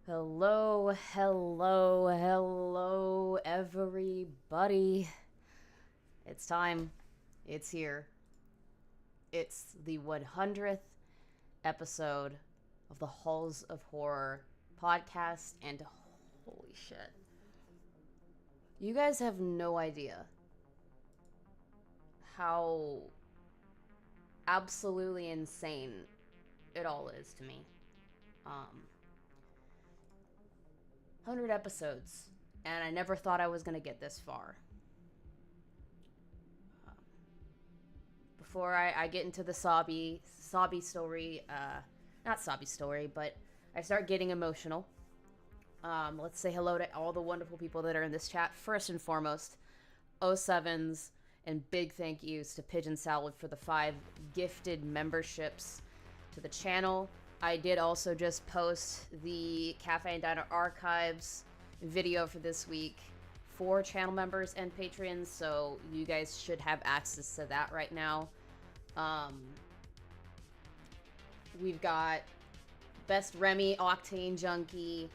Hello, hello, hello, everybody. It's time. It's here. It's the 100th episode of the Halls of Horror podcast, and holy shit. You guys have no idea how absolutely insane it all is to me. 100 episodes, and I never thought I was going to get this far. Before I get into the sobby story, not sobby story, but I start getting emotional. Let's say hello to all the wonderful people that are in this chat. First and foremost, 07s, and big thank yous to Pigeon Salad for the 5 gifted memberships to the channel. I did also just post the Cafe and Diner Archives video for this week for channel members and patrons, so you guys should have access to that right now. We've got Best Remy, Octane Junkie,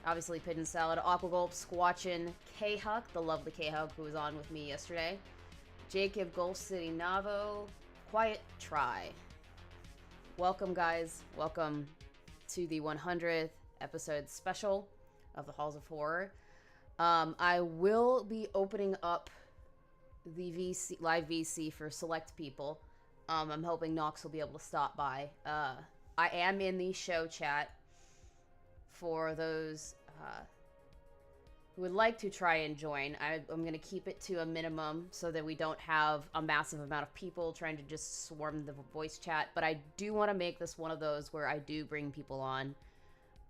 obviously Pigeon Salad, Aquagulp, Squatchin, K-Huck, the lovely K-Huck who was on with me yesterday, Jacob, Gulf City Navo, Quiet Try. Welcome, guys. Welcome to the 100th episode special of the Halls of Horror. I will be opening up the live VC for select people. I'm hoping Nox will be able to stop by. I am in the show chat for those who would like to try and join. I'm going to keep it to a minimum so that we don't have a massive amount of people trying to just swarm the voice chat. But I do want to make this one of those where I do bring people on.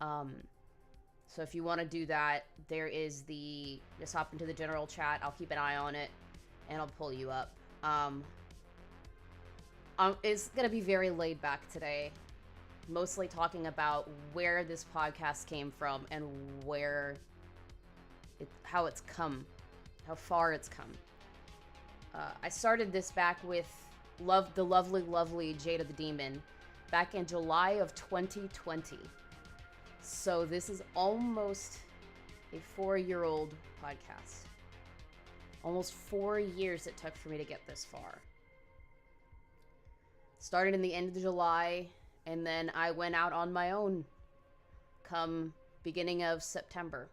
So if you want to do that, there is just hop into the general chat. I'll keep an eye on it and I'll pull you up. It's going to be very laid back today. Mostly talking about where this podcast came from and how it's come, how far it's come. I started this back with the lovely Jada the Demon back in July of 2020. So this is almost a 4-year-old podcast. Almost 4 years it took for me to get this far. Started in the end of July, and then I went out on my own come beginning of September,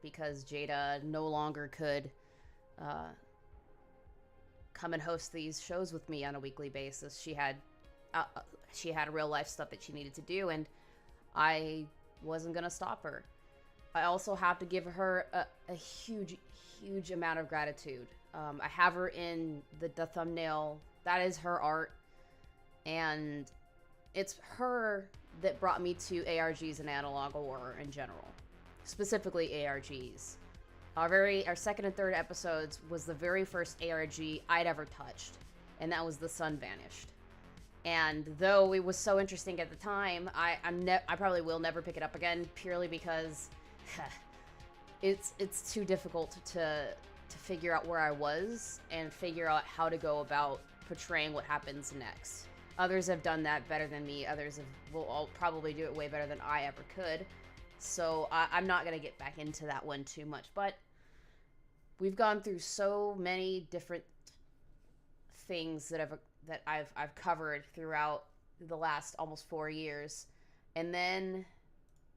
because Jada no longer could come and host these shows with me on a weekly basis. She had real life stuff that she needed to do, and I wasn't gonna stop her. I also have to give her a huge amount of gratitude. I have her in the thumbnail. That is her art, and it's her that brought me to ARGs and analog horror in general, specifically ARGs. Our second and third episodes was the very first ARG I'd ever touched, and that was The Sun Vanished. And though it was so interesting at the time, I probably will never pick it up again, purely because it's too difficult to figure out where I was and figure out how to go about portraying what happens next. Others have done that better than me. Others will all probably do it way better than I ever could. So I'm not gonna get back into that one too much. But we've gone through so many different things that I've covered throughout the last almost 4 years, and then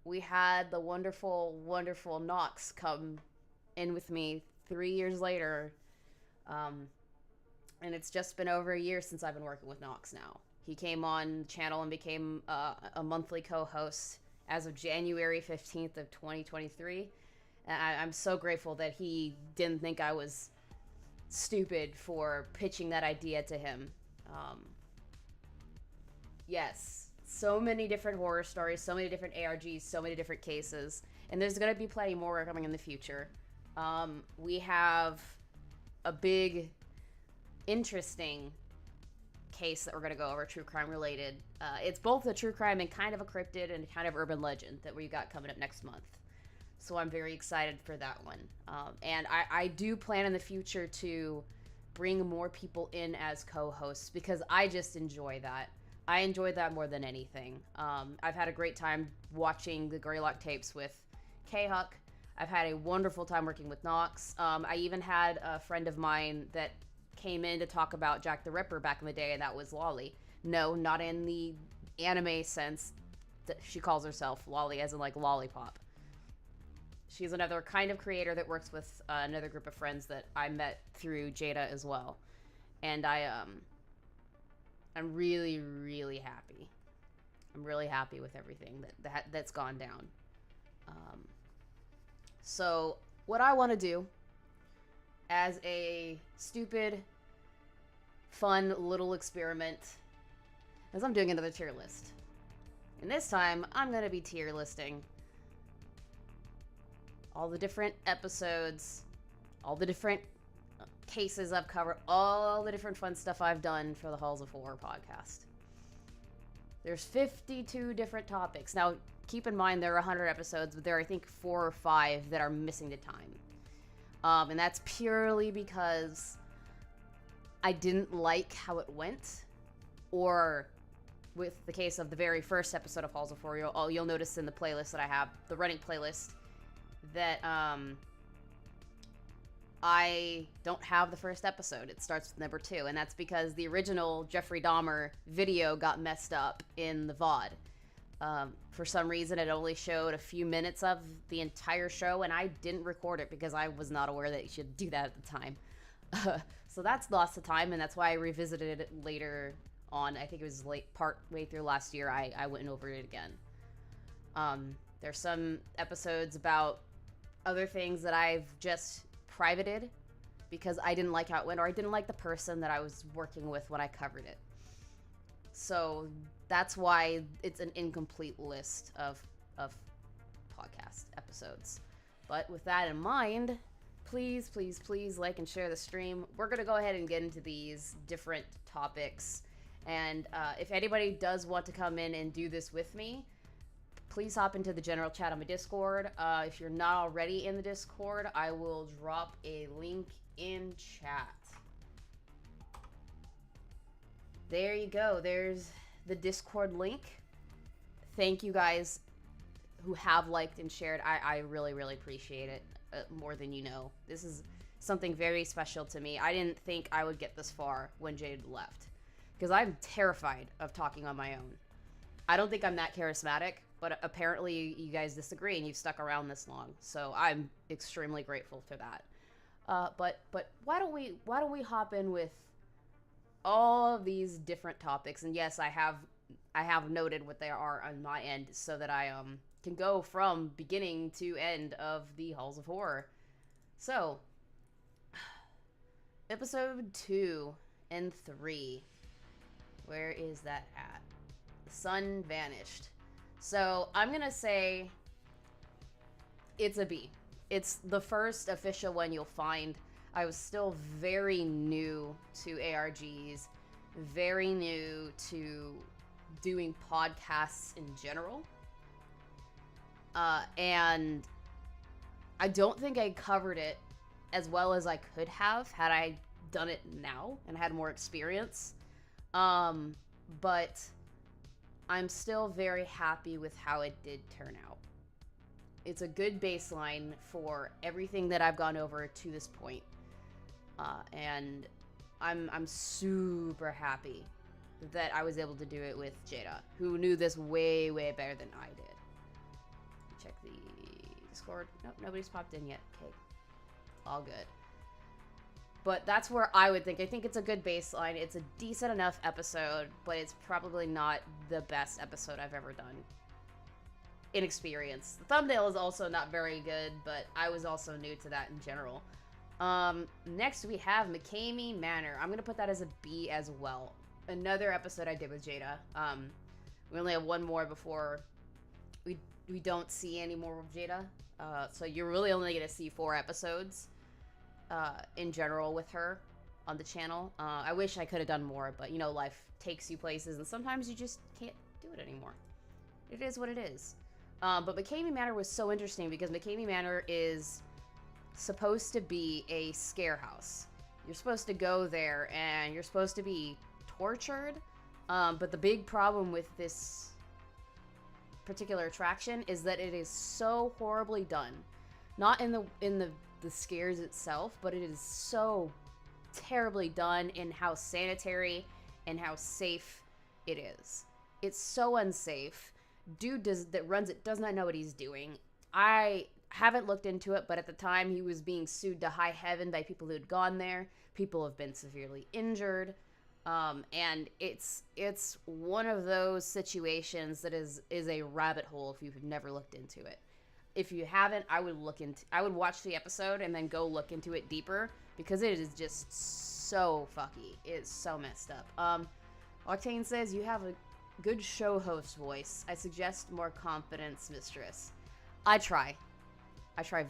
we had the wonderful Nox come in with me 3 years later, and it's just been over a year since I've been working with Nox now. He came on the channel and became a monthly co-host as of January 15th of 2023, and I'm so grateful that he didn't think I was stupid for pitching that idea to him. Yes, so many different horror stories, so many different ARGs, so many different cases, and there's going to be plenty more coming in the future. We have a big, interesting case that we're going to go over, true crime related. It's both a true crime and kind of a cryptid and kind of urban legend that we've got coming up next month. So I'm very excited for that one. And I do plan in the future to bring more people in as co-hosts, because I just enjoy that. I enjoy that more than anything. I've had a great time watching the Greylock tapes with K-Huck. I've had a wonderful time working with Nox. I even had a friend of mine that came in to talk about Jack the Ripper back in the day, and that was Lolly. No, not in the anime sense that she calls herself Lolly, as in like lollipop. She's another kind of creator that works with another group of friends that I met through Jada as well. And I'm really, really happy. I'm really happy with everything that's gone down. So what I want to do as a stupid, fun little experiment is I'm doing another tier list. And this time I'm going to be tier listing all the different episodes, all the different cases I've covered, all the different fun stuff I've done for the Halls of Horror podcast. There's 52 different topics. Now, keep in mind there are 100 episodes, but there are, I think, 4 or 5 that are missing the time. And that's purely because I didn't like how it went, or with the case of the very first episode of Halls of Horror, you'll notice in the playlist that I have, the running playlist, that I don't have the first episode. It starts with number 2, and that's because the original Jeffrey Dahmer video got messed up in the VOD. For some reason, it only showed a few minutes of the entire show, and I didn't record it because I was not aware that you should do that at the time. So that's lost of time, and that's why I revisited it later on. I think it was partway through last year, I went over it again. There's some episodes about other things that I've just privated because I didn't like how it went, or I didn't like the person that I was working with when I covered it. So that's why it's an incomplete list of podcast episodes. But with that in mind, please like and share the stream. We're going to go ahead and get into these different topics. And if anybody does want to come in and do this with me, please hop into the general chat on my Discord. If you're not already in the Discord, I will drop a link in chat. There you go. There's the Discord link. Thank you guys who have liked and shared. I really, really appreciate it more than you know. This is something very special to me. I didn't think I would get this far when Jade left, because I'm terrified of talking on my own. I don't think I'm that charismatic. but apparently you guys disagree and you've stuck around this long. So I'm extremely grateful for that. But why don't we hop in with all of these different topics? And yes, I have noted what they are on my end so that I can go from beginning to end of the Halls of Horror. So, episode 2 and 3. Where is that at? The sun vanished. So, I'm gonna say it's a B. It's the first official one you'll find. I was still very new to ARGs, very new to doing podcasts in general. And I don't think I covered it as well as I could have had I done it now and had more experience. But I'm still very happy with how it did turn out. It's a good baseline for everything that I've gone over to this point. And I'm super happy that I was able to do it with Jada, who knew this way, way better than I did. Check the Discord. Nope, nobody's popped in yet. Okay. All good. But that's where I would think. I think it's a good baseline. It's a decent enough episode, but it's probably not the best episode I've ever done. In experience. The thumbnail is also not very good, but I was also new to that in general. Next we have McCamey Manor. I'm gonna put that as a B as well. Another episode I did with Jada. We only have one more before we don't see any more of Jada. So you're really only gonna see 4 episodes in general with her on the channel. I wish I could have done more, but you know, life takes you places and sometimes you just can't do it anymore. It is what it is. But McCamey Manor was so interesting because McCamey Manor is supposed to be a scare house. You're supposed to go there and you're supposed to be tortured. But the big problem with this particular attraction is that it is so horribly done. Not in the scares itself, but it is so terribly done in how sanitary and how safe it is. It's so unsafe. Dude that runs it does not know what he's doing. I haven't looked into it, but at the time he was being sued to high heaven by people who had gone there. People have been severely injured. And it's one of those situations that is a rabbit hole if you've never looked into it. If you haven't, I would watch the episode and then go look into it deeper because it is just so fucky. It's so messed up. Octane says you have a good show host voice. I suggest more confidence, mistress. I try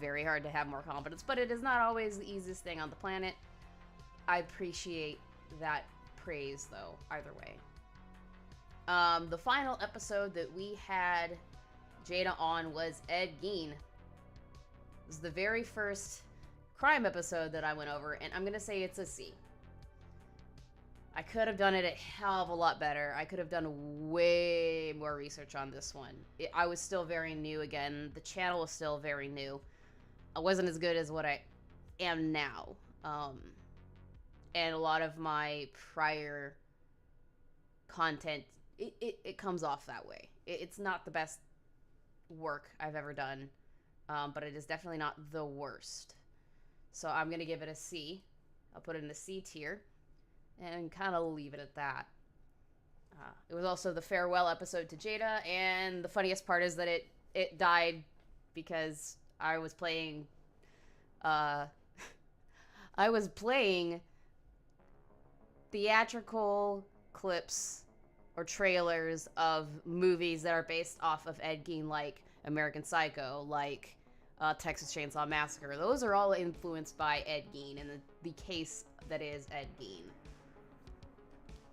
very hard to have more confidence, but it is not always the easiest thing on the planet. I appreciate that praise, though, either way. The final episode that we had Jada on was Ed Gein. It was the very first crime episode that I went over, and I'm gonna say it's a C. I could have done it a hell of a lot better. I could have done way more research on this one. I was still very new again. The channel was still very new. I wasn't as good as what I am now. And a lot of my prior content, it comes off that way. It's not the best work I've ever done, but it is definitely not the worst. So I'm going to give it a C. I'll put it in the C tier. And kind of leave it at that. It was also the farewell episode to Jada, and the funniest part is that it died because I was playing theatrical clips or trailers of movies that are based off of Ed Gein, like American Psycho, like Texas Chainsaw Massacre. Those are all influenced by Ed Gein, and the case that is Ed Gein.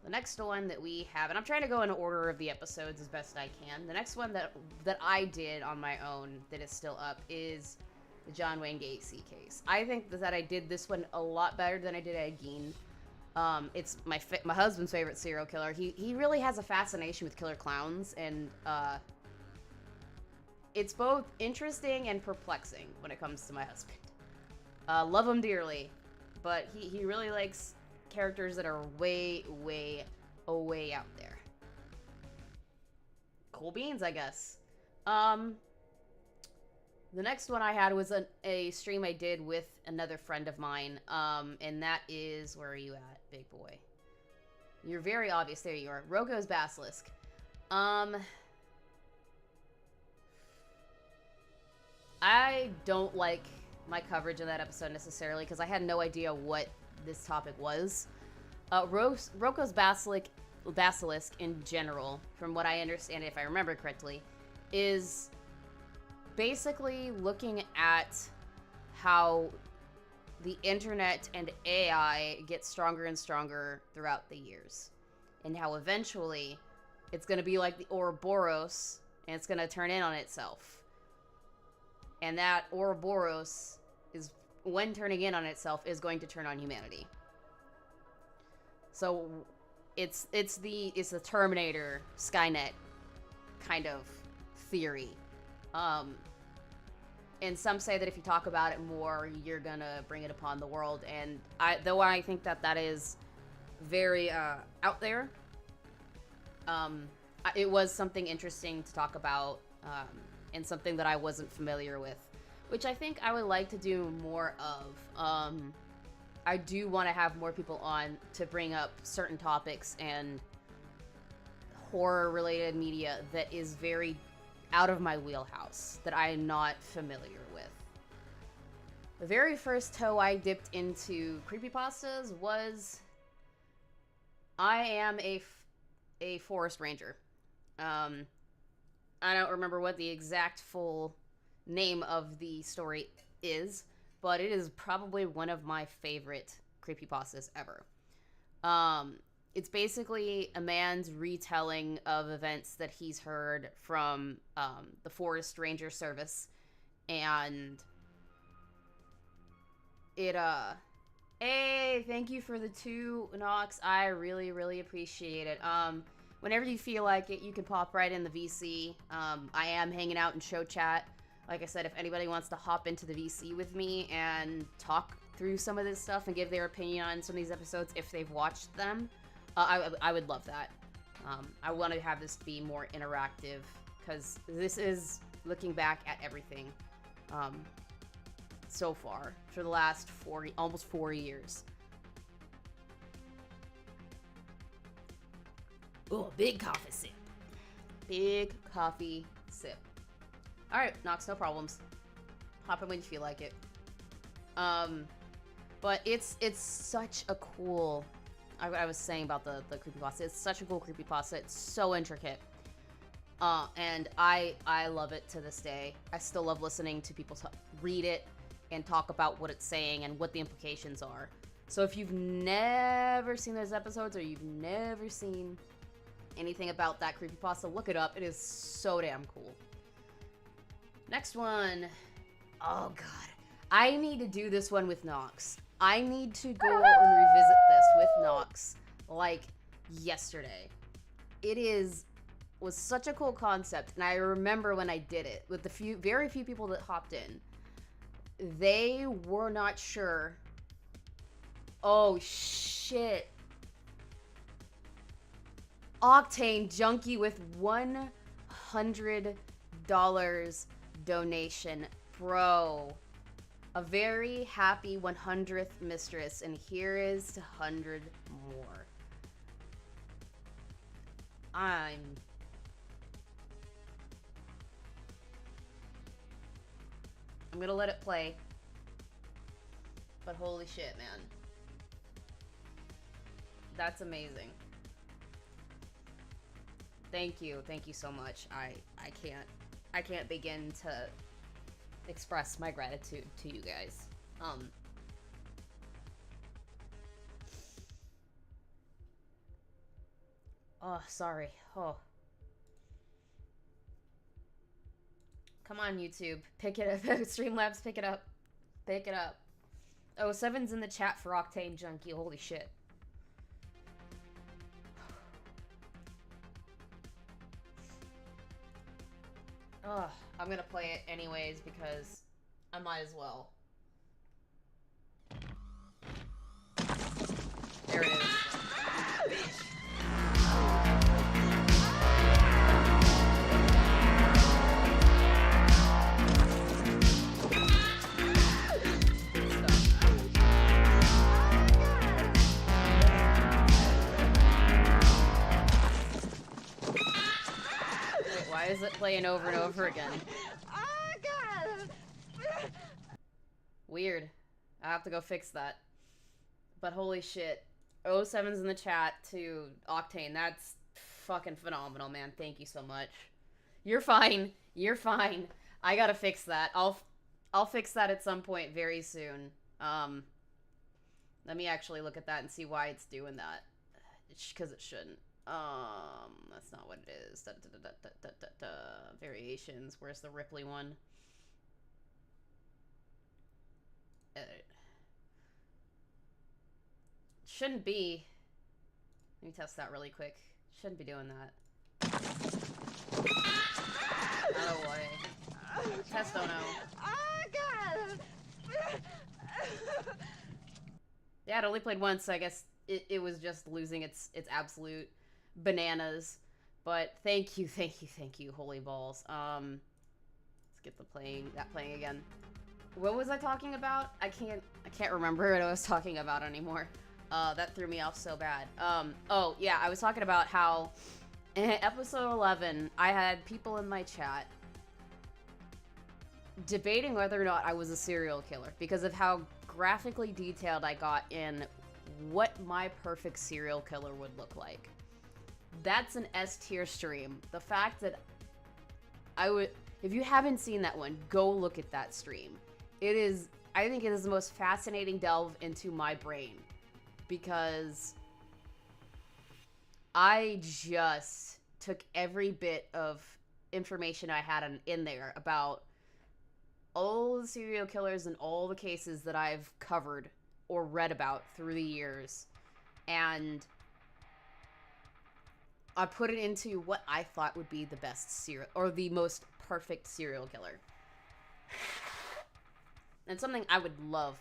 The next one that we have, and I'm trying to go in order of the episodes as best I can. The next one that I did on my own that is still up is the John Wayne Gacy case. I think that I did this one a lot better than I did Ed Gein. It's my husband's favorite serial killer. He really has a fascination with killer clowns, and it's both interesting and perplexing when it comes to my husband. Love him dearly, but he really likes characters that are way out there. Cool beans, I guess. Um, the next one I had was a stream I did with another friend of mine. And that is, where are you at, big boy? You're very obvious. There you are. Rogo's Basilisk. I don't like my coverage of that episode necessarily because I had no idea what this topic was. Roko's Basilisk in general, from what I understand, if I remember correctly, is basically looking at how the internet and AI get stronger and stronger throughout the years, and how eventually it's going to be like the Ouroboros, and it's going to turn in on itself. And that Ouroboros is, when turning in on itself, is going to turn on humanity. So it's the Terminator Skynet kind of theory. And some say that if you talk about it more, you're gonna bring it upon the world. And though I think that is very out there, it was something interesting to talk about, and something that I wasn't familiar with, which I think I would like to do more of. I do want to have more people on to bring up certain topics and horror-related media that is very out of my wheelhouse, that I am not familiar with. The very first toe I dipped into creepypastas was I am a forest ranger. I don't remember what the exact full name of the story is, but it is probably one of my favorite creepypastas ever. It's basically a man's retelling of events that he's heard from the Forest Ranger Service, and it hey, thank you for the 2 Nox. I really, really appreciate it. Whenever you feel like it, you can pop right in the VC. I am hanging out in show chat. Like I said, if anybody wants to hop into the VC with me and talk through some of this stuff and give their opinion on some of these episodes if they've watched them, I would love that. I want to have this be more interactive because this is looking back at everything so far for the last almost 4 years. Oh, big coffee sip. Big coffee sip. Alright, Nox, no problems. Hop in when you feel like it. But it's such a cool... I was saying about the creepypasta. It's such a cool creepypasta. It's so intricate. And I love it to this day. I still love listening to people read it and talk about what it's saying and what the implications are. So if you've never seen those episodes or you've never seen anything about that creepypasta, look it up. It is so damn cool. Next one. Oh, God. I need to do this one with Nox. I need to go and revisit this with Nox, like, yesterday. It was such a cool concept, and I remember when I did it, with the very few people that hopped in, they were not sure. Oh, shit. Octane Junkie with $100 donation. Bro. A very happy 100th mistress, and here is to 100 more. I'm gonna let it play. But holy shit, man. That's amazing. Thank you so much. I can't begin to express my gratitude to you guys. Oh, sorry. Oh. Come on, YouTube. Pick it up. Streamlabs, pick it up. Pick it up. Oh, 7's in the chat for Octane Junkie. Holy shit. Ugh, I'm gonna play it anyways because I might as well. There it is. playing over and over again. Weird. I have to go fix that. But holy shit. 07's in the chat to Octane. That's fucking phenomenal, man. Thank you so much. You're fine. You're fine. I gotta fix that. I'll fix that at some point very soon. Let me actually look at that and see why it's doing that. Because it shouldn't. That's not what it is. Variations. Where's the Ripley one? Edit. Shouldn't be. Let me test that really quick. Shouldn't be doing that. Oh boy. Test Dono. Yeah, it only played once, so I guess it was just losing its absolute bananas. But thank you, holy balls. Let's get that playing again. What was I talking about? I can't remember what I was talking about anymore. That threw me off so bad. Oh yeah, I was talking about how in episode 11, I had people in my chat debating whether or not I was a serial killer because of how graphically detailed I got in what my perfect serial killer would look like. That's an S tier stream. The fact that if you haven't seen that one, go look at that stream. I think it is the most fascinating delve into my brain because I just took every bit of information I had in there about all the serial killers and all the cases that I've covered or read about through the years, and I put it into what I thought would be the best or the most perfect serial killer. And something I would love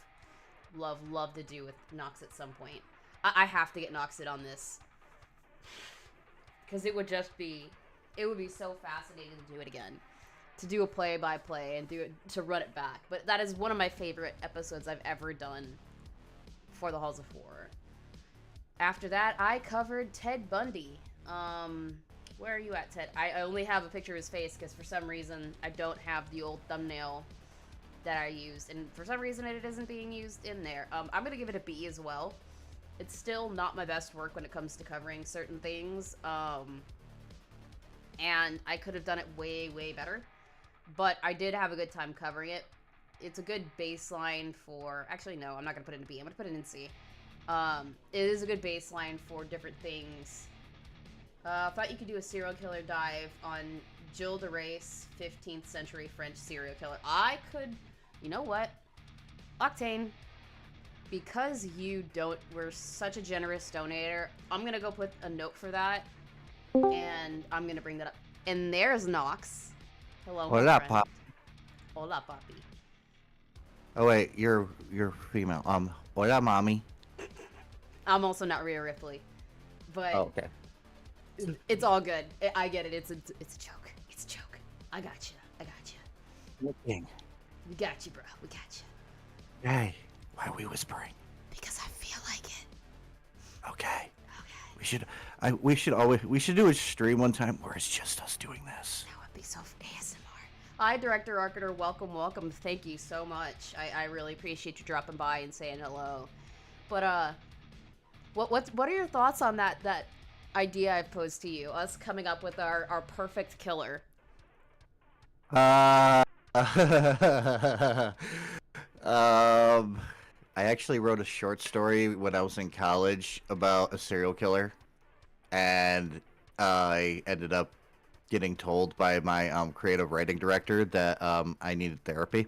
to do with Nox at some point. I have to get Noxed on this. Because it would be so fascinating to do it again. To do a play-by-play and to run it back. But that is one of my favorite episodes I've ever done for the Halls of Horror. After that, I covered Ted Bundy. Where are you at, Ted? I only have a picture of his face because for some reason I don't have the old thumbnail that I used. And for some reason it isn't being used in there. I'm going to give it a B as well. It's still not my best work when it comes to covering certain things. And I could have done it way, way better. But I did have a good time covering it. It's a good baseline for... Actually, no, I'm not going to put it in B. I'm going to put it in C. It is a good baseline for different things. I thought you could do a serial killer dive on Gilles de Rais, 15th century French serial killer. I could... You know what? Octane, because you were such a generous donator, I'm going to go put a note for that. And I'm going to bring that up. And there's Nox. Hello, my Hola, friend. Pop. Hola, papi. Oh wait, you're female. Hola, mommy. I'm also not Rhea Ripley, but Oh, okay. it's all good. I get it. It's a joke. It's a joke. I got you. Looking. We got you, bro. We got you. Hey, why are we whispering? Because I feel like it. Okay. We should do a stream one time where it's just us doing this. That would be so ASMR. Hi, Director Arcater. Welcome. Thank you so much. I really appreciate you dropping by and saying hello. But what are your thoughts on that idea I've posed to you? Us coming up with our perfect killer. I actually wrote a short story when I was in college about a serial killer, and I ended up getting told by my creative writing director that I needed therapy.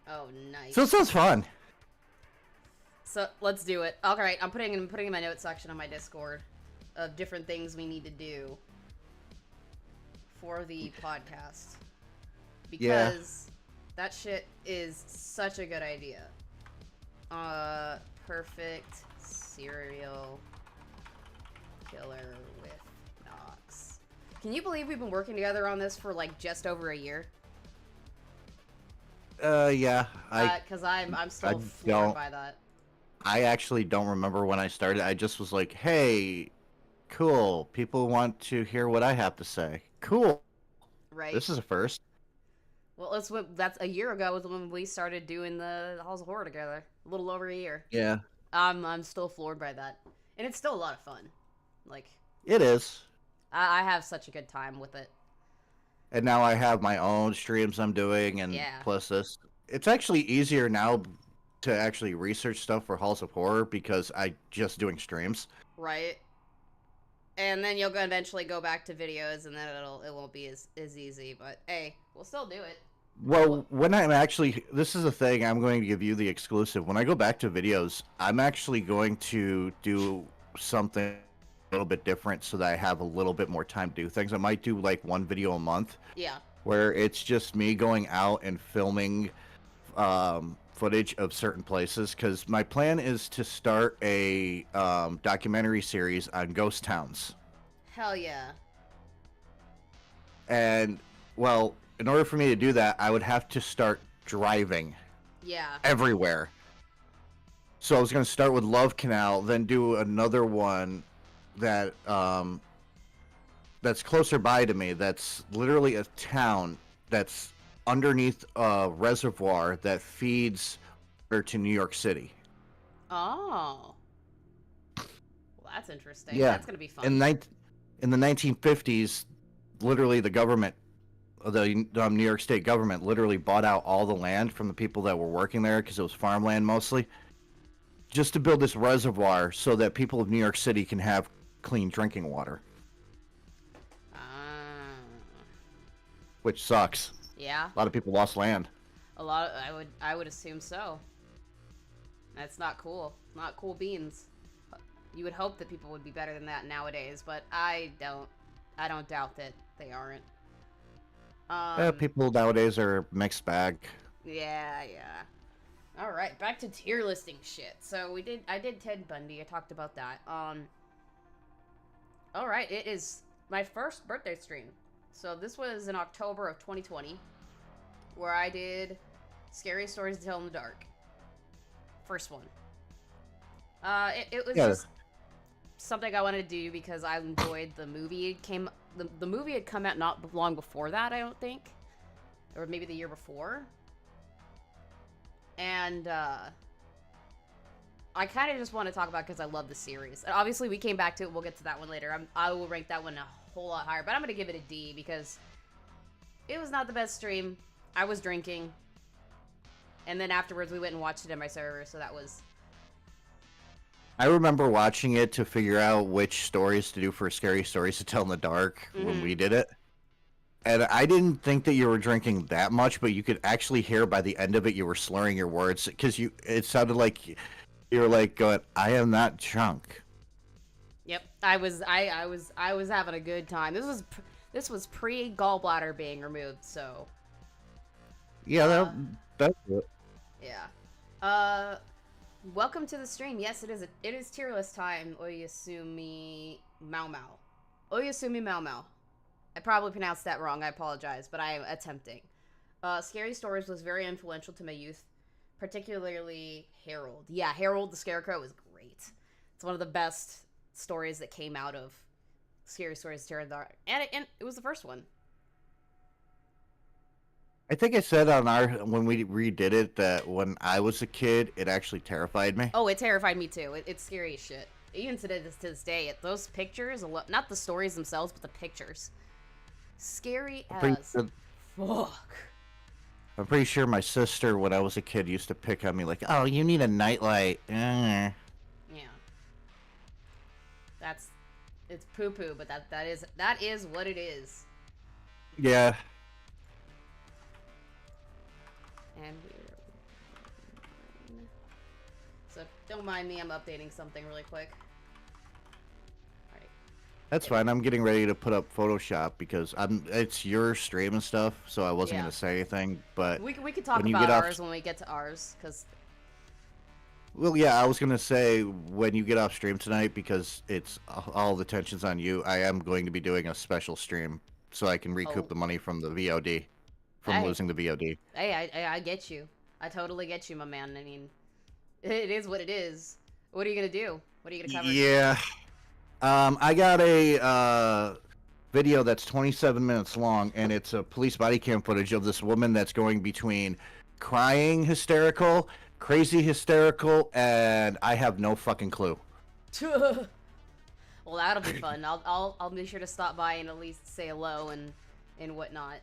Oh, nice. So it sounds fun. So let's do it. All right, I'm putting in my notes section on my Discord of different things we need to do for the podcast because that shit is such a good idea. Perfect serial killer with Nox. Can you believe we've been working together on this for like just over a year? Yeah. Because I'm still floored by that. I actually don't remember when I started. I just was like, hey, Cool. People want to hear what I have to say. Cool. Right. This is a first. Well, that's a year ago was when we started doing the Halls of Horror together. A little over a year. Yeah. I'm still floored by that, and it's still a lot of fun. Like, It is. I have such a good time with it. And now I have my own streams I'm doing, and Yeah. plus this. It's actually easier now to actually research stuff for Halls of Horror because I just doing streams. Right. And then you'll eventually go back to videos, and then it won't be as easy. But hey, we'll still do it. Well, when I'm actually, this is the thing, I'm going to give you the exclusive. When I go back to videos, I'm actually going to do something a little bit different so that I have a little bit more time to do things. I might do like one video a month. Yeah. Where it's just me going out and filming footage of certain places. Because my plan is to start a documentary series on ghost towns. Hell yeah. And, well, in order for me to do that, I would have to start driving. Yeah. Everywhere. So I was going to start with Love Canal, then do another one that that's closer by to me. That's literally a town that's underneath a reservoir that feeds water to New York City. Oh. Well, that's interesting. Yeah. That's going to be fun. In the 1950s, literally the government, the New York State government literally bought out all the land from the people that were working there because it was farmland mostly, just to build this reservoir so that people of New York City can have clean drinking water. Which sucks. Yeah. A lot of people lost land. I would assume so. That's not cool. Not cool beans. You would hope that people would be better than that nowadays, but I don't doubt that they aren't. People nowadays are mixed bag. Yeah. All right, back to tier listing shit. So I did Ted Bundy. I talked about that. All right, it is my first birthday stream. So this was in October of 2020, where I did Scary Stories to Tell in the Dark. First one. It was just something I wanted to do because I enjoyed the movie. The movie had come out not long before that, I don't think, or maybe the year before. And I kind of just want to talk about it because I love the series. And obviously, we came back to it. We'll get to that one later. I will rank that one a whole lot higher, but I'm going to give it a D because it was not the best stream. I was drinking. And then afterwards, we went and watched it in my server, so that was... I remember watching it to figure out which stories to do for Scary Stories to Tell in the Dark when we did it. And I didn't think that you were drinking that much, but you could actually hear by the end of it you were slurring your words because it sounded like you were like going, "I am not drunk." Yep, I was having a good time. This was pre gallbladder being removed, so yeah, that's it. Yeah. Welcome to the stream. Yes, it is tier list time. Oyasumi Mau Mau. Oyasumi Mau Mau. I probably pronounced that wrong. I apologize, but I am attempting. Scary Stories was very influential to my youth, particularly Harold. Yeah, Harold the Scarecrow was great. It's one of the best stories that came out of Scary Stories to Tell in the Dark, and it was the first one. I think I said when we redid it that when I was a kid, it actually terrified me. Oh, it terrified me too. It's scary as shit. Even to this day, those pictures, not the stories themselves, but the pictures. Scary as fuck. I'm pretty sure my sister, when I was a kid, used to pick on me like, "Oh, you need a nightlight." Yeah. It's poo-poo, but that is what it is. Yeah. And so don't mind me, I'm updating something really quick. Alright. That's fine. I'm getting ready to put up Photoshop because it's your stream and stuff, so I wasn't gonna say anything. But we could talk about ours when we get to ours, because. Well, yeah, I was gonna say when you get off stream tonight, because it's all the tension's on you. I am going to be doing a special stream so I can recoup the money from the VOD. From losing the VOD. Hey, I get you. I totally get you, my man. I mean, it is what it is. What are you gonna do? What are you gonna cover? Yeah. I got a video that's 27 minutes long, and it's a police body cam footage of this woman that's going between crying hysterical, crazy hysterical, and I have no fucking clue. Well, that'll be fun. I'll make sure to stop by and at least say hello and whatnot.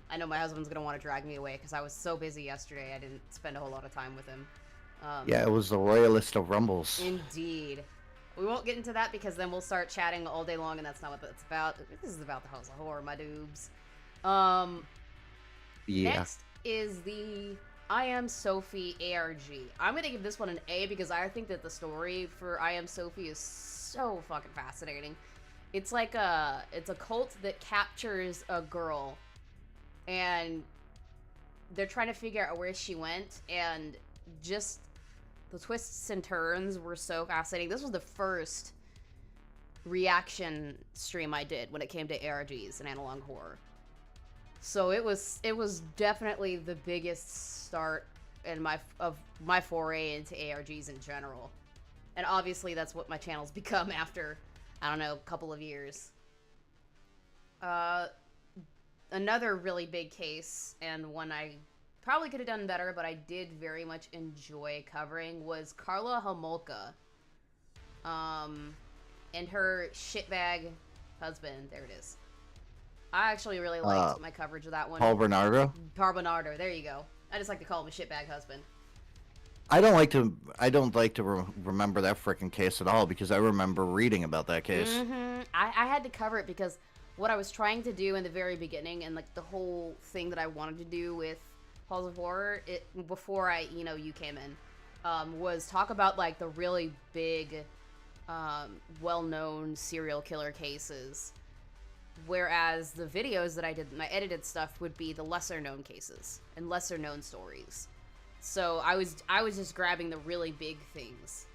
I know my husband's gonna want to drag me away because I was so busy yesterday. I didn't spend a whole lot of time with him. Yeah, it was the royalist of rumbles. Indeed. We won't get into that because then we'll start chatting all day long, and that's not what that's about. This is about the House of Horror, my doobs. Yeah. Next is the I Am Sophie ARG. I'm gonna give this one an A because I think that the story for I Am Sophie is so fucking fascinating. It's like it's a cult that captures a girl, and they're trying to figure out where she went, and just the twists and turns were so fascinating. This was the first reaction stream I did when it came to ARGs and analog horror. So it was definitely the biggest start in my foray into ARGs in general. And obviously that's what my channel's become after, I don't know, a couple of years. Another really big case, and one I probably could have done better, but I did very much enjoy covering, was Karla Homolka. And her shitbag husband. There it is. I actually really liked my coverage of that one. Paul Bernardo? Paul Bernardo, there you go. I just like to call him a shitbag husband. I don't like to remember that freaking case at all because I remember reading about that case. Mm-hmm. I had to cover it because what I was trying to do in the very beginning, and like the whole thing that I wanted to do with Halls of Horror, before you came in, was talk about like the really big, well-known serial killer cases, whereas the videos that I did, my edited stuff, would be the lesser-known cases and lesser-known stories. So I was just grabbing the really big things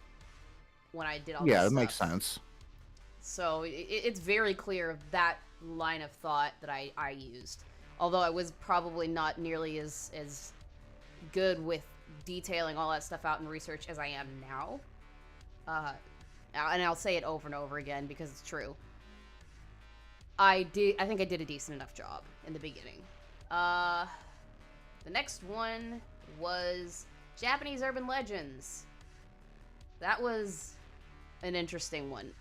when I did all this stuff. Yeah, that makes sense. So it's very clear that line of thought that I used. Although I was probably not nearly as good with detailing all that stuff out in research as I am now. And I'll say it over and over again because it's true. I think I did a decent enough job in the beginning. The next one was Japanese urban legends. That was an interesting one.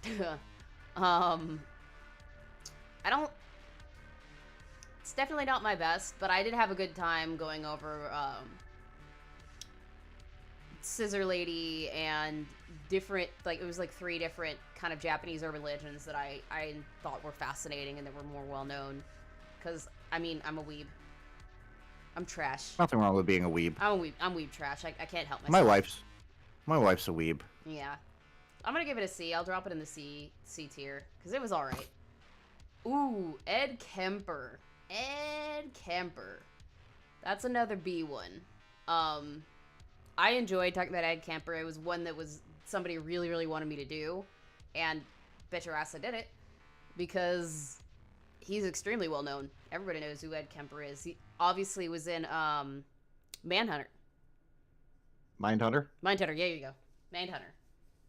It's definitely not my best, but I did have a good time going over Scissor Lady and different, like, it was like 3 different kind of Japanese urban legends that I thought were fascinating and that were more well known. Because, I mean, I'm a weeb. I'm trash. Nothing wrong with being a weeb. I'm weeb trash. I can't help myself. My wife's a weeb. Yeah. I'm gonna give it a C. I'll drop it in the C tier. Because it was alright. Ooh, Ed Kemper. Ed Kemper. That's another B one. I enjoyed talking about Ed Kemper. It was one that was somebody really, really wanted me to do. And bet your ass I did it. Because he's extremely well known. Everybody knows who Ed Kemper is. He obviously was in Manhunter. Mindhunter? Mindhunter, yeah, you go. Mindhunter.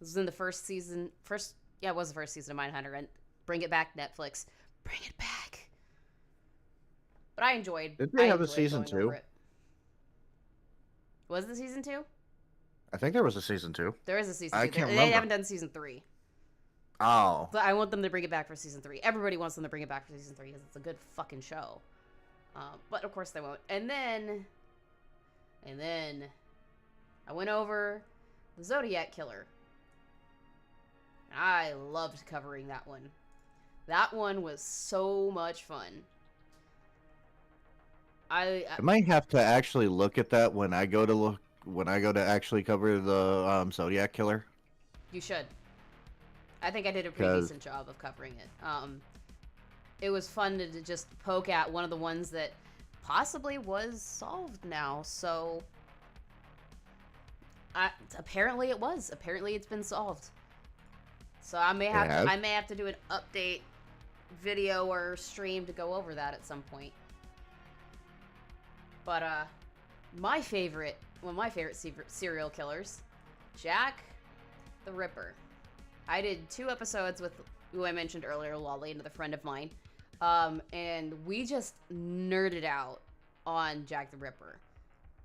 This was in the first season. It was the first season of Mindhunter. And bring it back, Netflix. Bring it back. But I enjoyed. Did they have a season 2? Was it season 2? I think there was a season 2. There is a season 2. I can't remember. They haven't done season 3. Oh. But I want them to bring it back for season 3. Everybody wants them to bring it back for season 3 because it's a good fucking show. But of course they won't. And then I went over the Zodiac Killer. I loved covering that one. That one was so much fun. I might have to actually look at that when I go to actually cover the Zodiac Killer. You should. I think I did a pretty decent job of covering it. It was fun to just poke at one of the ones that possibly was solved now. So apparently it was. Apparently it's been solved. So I may have to do an update video or stream to go over that at some point. But one of my favorite serial killers, Jack the Ripper. I did 2 episodes with who I mentioned earlier, Lolly, another friend of mine. And we just nerded out on Jack the Ripper.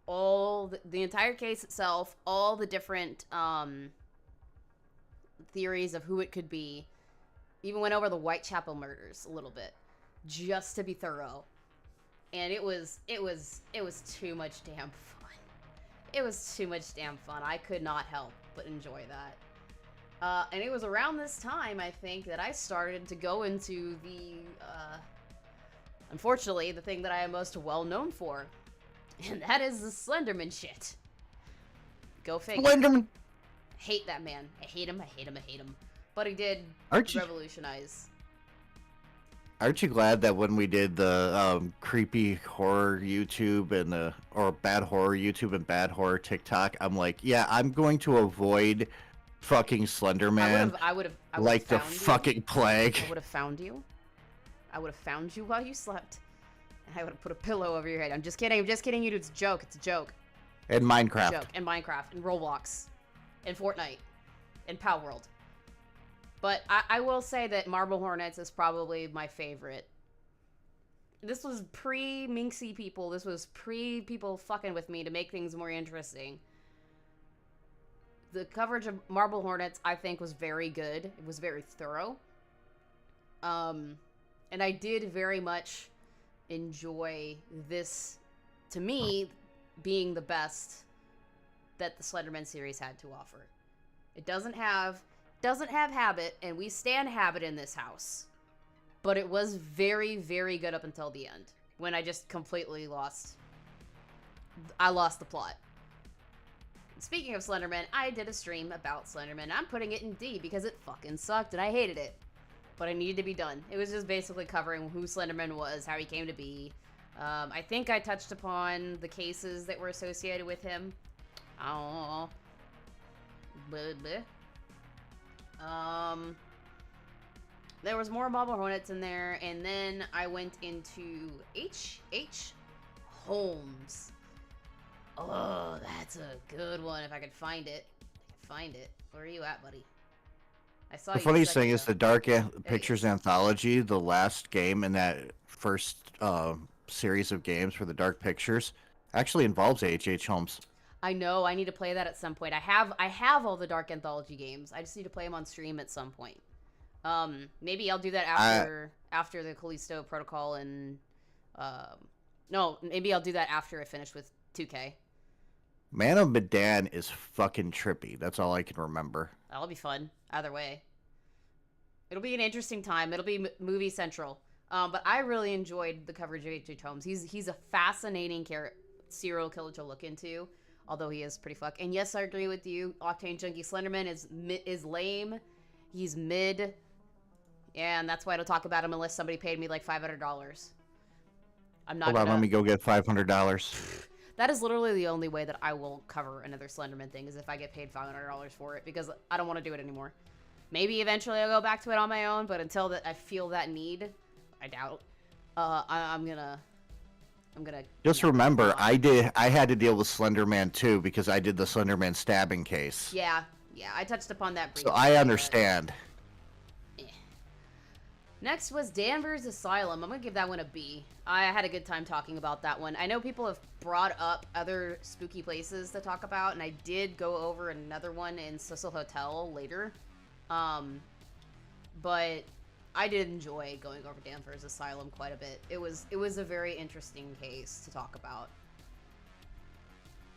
All the entire case itself, all the different theories of who it could be. Even went over the Whitechapel murders a little bit, just to be thorough. And it was too much damn fun. It was too much damn fun. I could not help but enjoy that. And it was around this time, I think, that I started to go into the, unfortunately, the thing that I am most well known for. And that is the Slenderman shit. Go figure. Slenderman! Hate that man. I hate him, I hate him, I hate him. But he did revolutionize. Aren't you glad that when we did the creepy horror YouTube and or bad horror YouTube and bad horror TikTok, I'm like, yeah, I'm going to avoid fucking Slenderman. I would have like the fucking plague. I would have found you. I would have found you while you slept. And I would have put a pillow over your head. I'm just kidding. I'm just kidding you. It's a joke. It's a joke. And Minecraft. Joke. And Minecraft. And Roblox. And Fortnite. And Pow World. But I will say that Marble Hornets is probably my favorite. This was pre-Minxie people. This was pre-people fucking with me to make things more interesting. The coverage of Marble Hornets, I think, was very good. It was very thorough. And I did very much enjoy this, to me, being the best that the Slenderman series had to offer. It doesn't have Habit, and we stand Habit in this house. But it was very, very good up until the end, when I just completely lost the plot. Speaking of Slenderman, I did a stream about Slenderman. I'm putting it in D because it fucking sucked and I hated it. But it needed to be done. It was just basically covering who Slenderman was, how he came to be. I think I touched upon the cases that were associated with him. I don't know. There was more Marble Hornets in there, and then I went into H.H. Holmes. Oh, that's a good one. If I could find it. Where are you at, buddy? I saw the you. The funniest thing is the Dark Pictures Anthology, the last game in that first series of games for the Dark Pictures, actually involves H.H. Holmes. I know. I need to play that at some point. I have all the Dark Anthology games. I just need to play them on stream at some point. Maybe I'll do that after the Callisto Protocol and no, maybe I'll do that after I finish with 2K. Man of Medan is fucking trippy. That's all I can remember. That'll be fun. Either way. It'll be an interesting time. It'll be movie central. But I really enjoyed the coverage of H.H. Holmes. He's a fascinating serial killer to look into, although he is pretty fucked. And yes, I agree with you. Octane Junkie Slenderman is lame. He's mid. And that's why I don't talk about him unless somebody paid me like $500. I'm not Hold on, let me go get $500. That is literally the only way that I will cover another Slenderman thing, is if I get paid $500 for it, because I don't want to do it anymore. Maybe eventually I'll go back to it on my own, but until that I feel that need, I doubt. I'm gonna. Just remember, I had to deal with Slenderman too because I did the Slenderman stabbing case. Yeah, I touched upon that briefly. So I understand. Next was Danvers Asylum. I'm gonna give that one a B. I had a good time talking about that one. I know people have brought up other spooky places to talk about, and I did go over another one in Cecil Hotel later. But I did enjoy going over Danvers Asylum quite a bit. It was a very interesting case to talk about.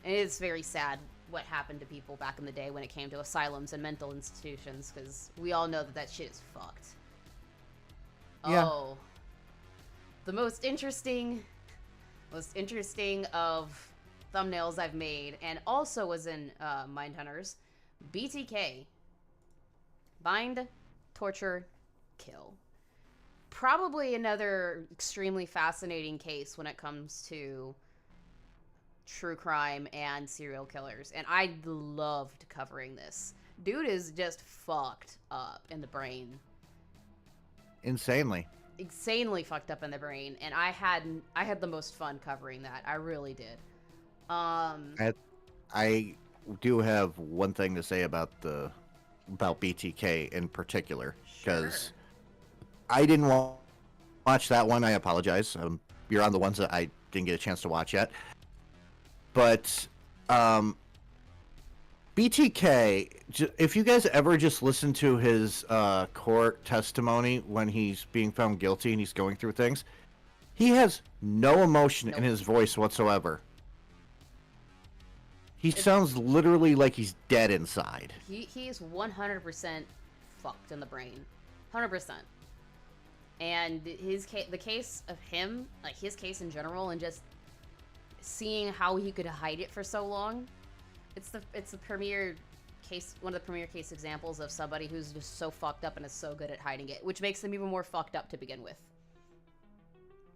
And it's very sad what happened to people back in the day when it came to asylums and mental institutions, because we all know that shit is fucked. Yeah. Oh. The most interesting of thumbnails I've made, and also was in Mindhunters, BTK. Bind, Torture, Kill. Probably another extremely fascinating case when it comes to true crime and serial killers, and I loved covering this. Dude is just fucked up in the brain. Insanely Fucked up in the brain, and I had the most fun covering that. I really did. I do have one thing to say about the about BTK in particular, Sure. because I didn't watch that one. I apologize. You're on the ones that I didn't get a chance to watch yet. But BTK, if you guys ever just listen to his court testimony when he's being found guilty and he's going through things, he has no emotion in his voice whatsoever. He sounds literally like he's dead inside. He is 100% fucked in the brain. 100%. And the case of him, like his case in general, and just seeing how he could hide it for so long, it's the premier case, one of the premier case examples of somebody who's just so fucked up and is so good at hiding it, which makes them even more fucked up to begin with.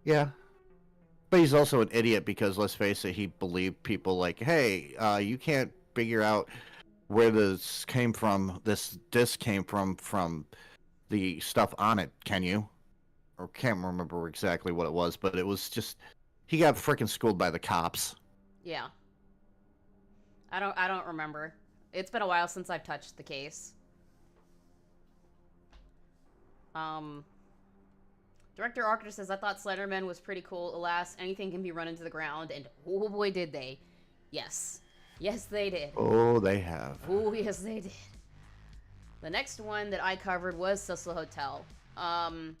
Yeah. But he's also an idiot because, let's face it, he believed people like, hey, you can't figure out where this came from, this disc came from the stuff on it, can you? Or can't remember exactly what it was, but it was just, he got freaking schooled by the cops. Yeah. I don't remember. It's been a while since I've touched the case. Director Archer says, I thought Slenderman was pretty cool. Alas, anything can be run into the ground, and oh boy did they. Yes. Yes, they did. Oh, they have. Oh, yes, they did. The next one that I covered was Cecil Hotel. I'm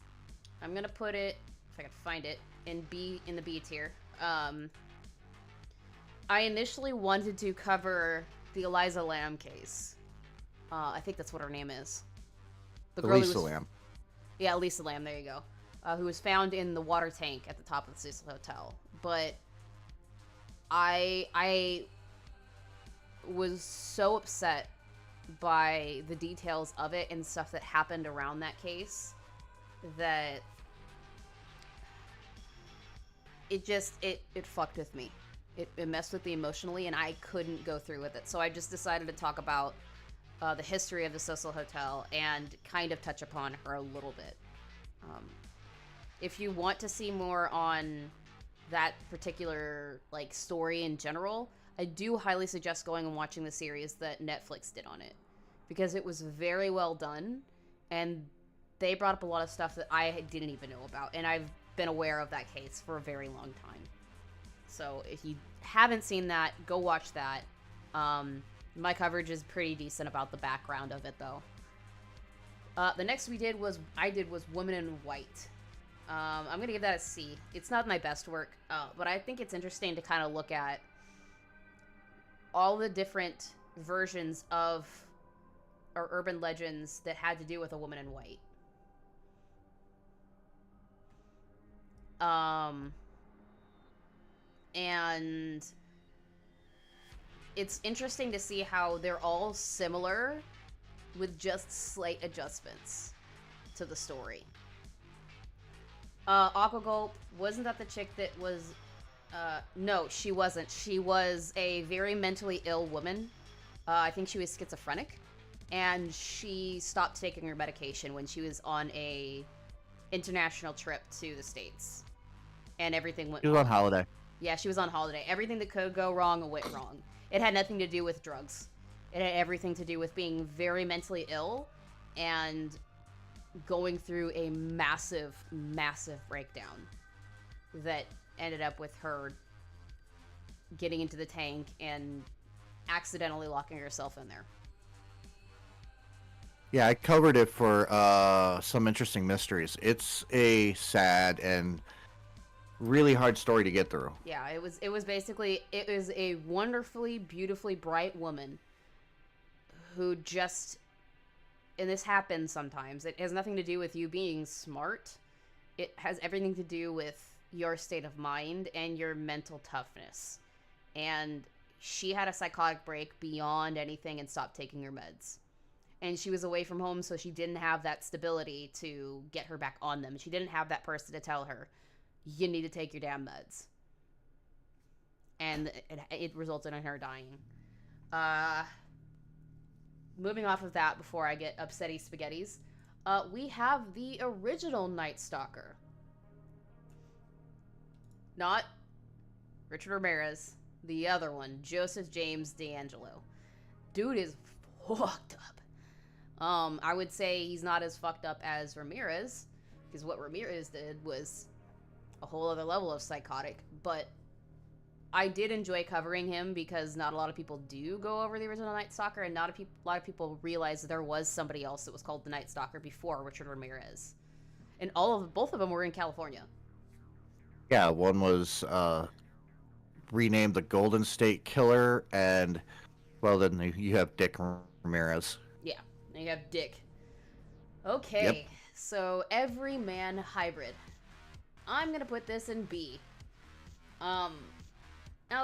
gonna put it, if I can find it, in the B tier. I initially wanted to cover the Eliza Lamb case. I think that's what her name is. The girl Elisa Lamb. Yeah, Elisa Lamb, there you go. Who was found in the water tank at the top of the Cecil Hotel. But I was so upset by the details of it and stuff that happened around that case that it fucked with me. It messed with me emotionally, and I couldn't go through with it. So I just decided to talk about the history of the Cecil Hotel and kind of touch upon her a little bit. If you want to see more on that particular like story in general, I do highly suggest going and watching the series that Netflix did on it, because it was very well done, and they brought up a lot of stuff that I didn't even know about, and I've been aware of that case for a very long time. So if you haven't seen that, go watch that. My coverage is pretty decent about the background of it, though. The next I did was Woman in White. I'm gonna give that a C. It's not my best work, but I think it's interesting to kind of look at all the different versions of or urban legends that had to do with a woman in white. And it's interesting to see how they're all similar with just slight adjustments to the story. Aquagulp, wasn't that the chick that was... no, she wasn't. She was a very mentally ill woman. I think she was schizophrenic. And she stopped taking her medication when she was on a international trip to the States. And everything went wrong. She was on holiday. Yeah, she was on holiday. Everything that could go wrong went wrong. It had nothing to do with drugs. It had everything to do with being very mentally ill and going through a massive, massive breakdown that ended up with her getting into the tank and accidentally locking herself in there. Yeah, I covered it for some interesting mysteries. It's a sad and really hard story to get through. Yeah, it was a wonderfully, beautifully bright woman who just, and this happens sometimes, it has nothing to do with you being smart. It has everything to do with your state of mind and your mental toughness. And she had a psychotic break beyond anything and stopped taking her meds. And she was away from home, so she didn't have that stability to get her back on them. She didn't have that person to tell her, you need to take your damn meds. And it resulted in her dying. Moving off of that before I get upsetty spaghettis, we have the original Night Stalker. Not Richard Ramirez, the other one, Joseph James D'Angelo. Dude is fucked up. I would say he's not as fucked up as Ramirez, because what Ramirez did was a whole other level of psychotic. But I did enjoy covering him because not a lot of people do go over the original Night Stalker, and not a lot of people realize that there was somebody else that was called the Night Stalker before Richard Ramirez, and both of them were in California. Yeah, one was renamed the Golden State Killer, and well, then you have Dick Ramirez. Yeah, and you have Dick. Okay, Yep. so Everyman Hybrid. I'm gonna put this in B.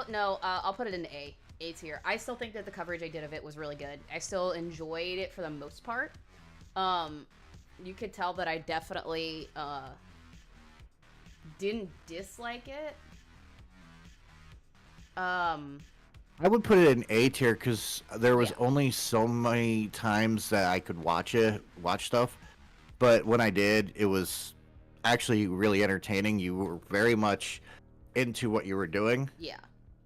No, I'll put it in A. A tier. I still think that the coverage I did of it was really good. I still enjoyed it for the most part. You could tell that I definitely didn't dislike it. I would put it in A tier because there was only so many times that I could watch stuff. But when I did, it was actually really entertaining. You were very much into what you were doing. Yeah.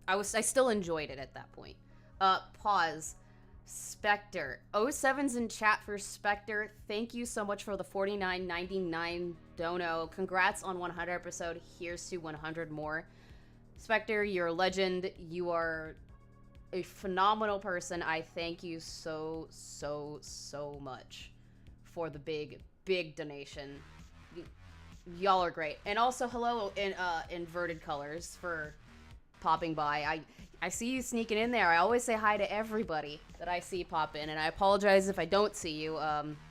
I still enjoyed it at that point. Pause. Spectre. 07's in chat for Spectre. Thank you so much for the $49.99 dono. Congrats on 100 episode. Here's to 100 more. Spectre, you're a legend. You are a phenomenal person. I thank you so much for the big donation. Y'all are great. And also hello in Inverted Colors for popping by. I see you sneaking in there. I always say hi to everybody that I see pop in, and I apologize if I don't see you.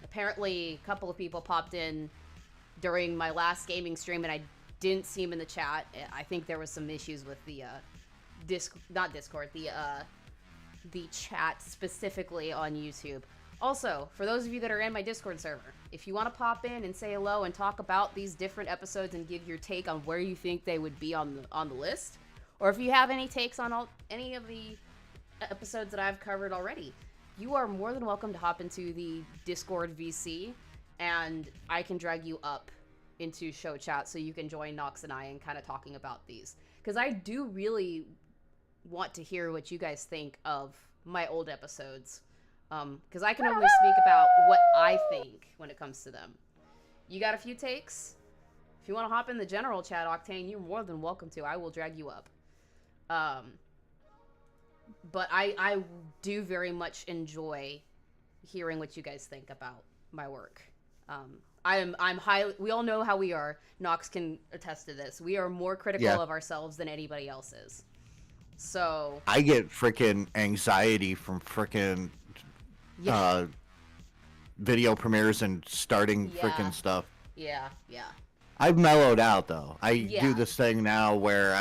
Apparently a couple of people popped in during my last gaming stream and I didn't see them in the chat. I think there was some issues with the the chat specifically on YouTube. Also, for those of you that are in my Discord server, if you want to pop in and say hello and talk about these different episodes and give your take on where you think they would be on the list, or if you have any takes on any of the episodes that I've covered already, you are more than welcome to hop into the Discord VC, and I can drag you up into show chat so you can join Nox and I in kind of talking about these. Because I do really want to hear what you guys think of my old episodes. Because I can only speak about what I think when it comes to them. You got a few takes? If you want to hop in the general chat, Octane, you're more than welcome to. I will drag you up. But I do very much enjoy hearing what you guys think about my work. I'm highly, we all know how we are. Nox can attest to this. We are more critical of ourselves than anybody else is. So I get freaking anxiety from freaking video premieres and starting freaking stuff. Yeah. I've mellowed out though. I do this thing now where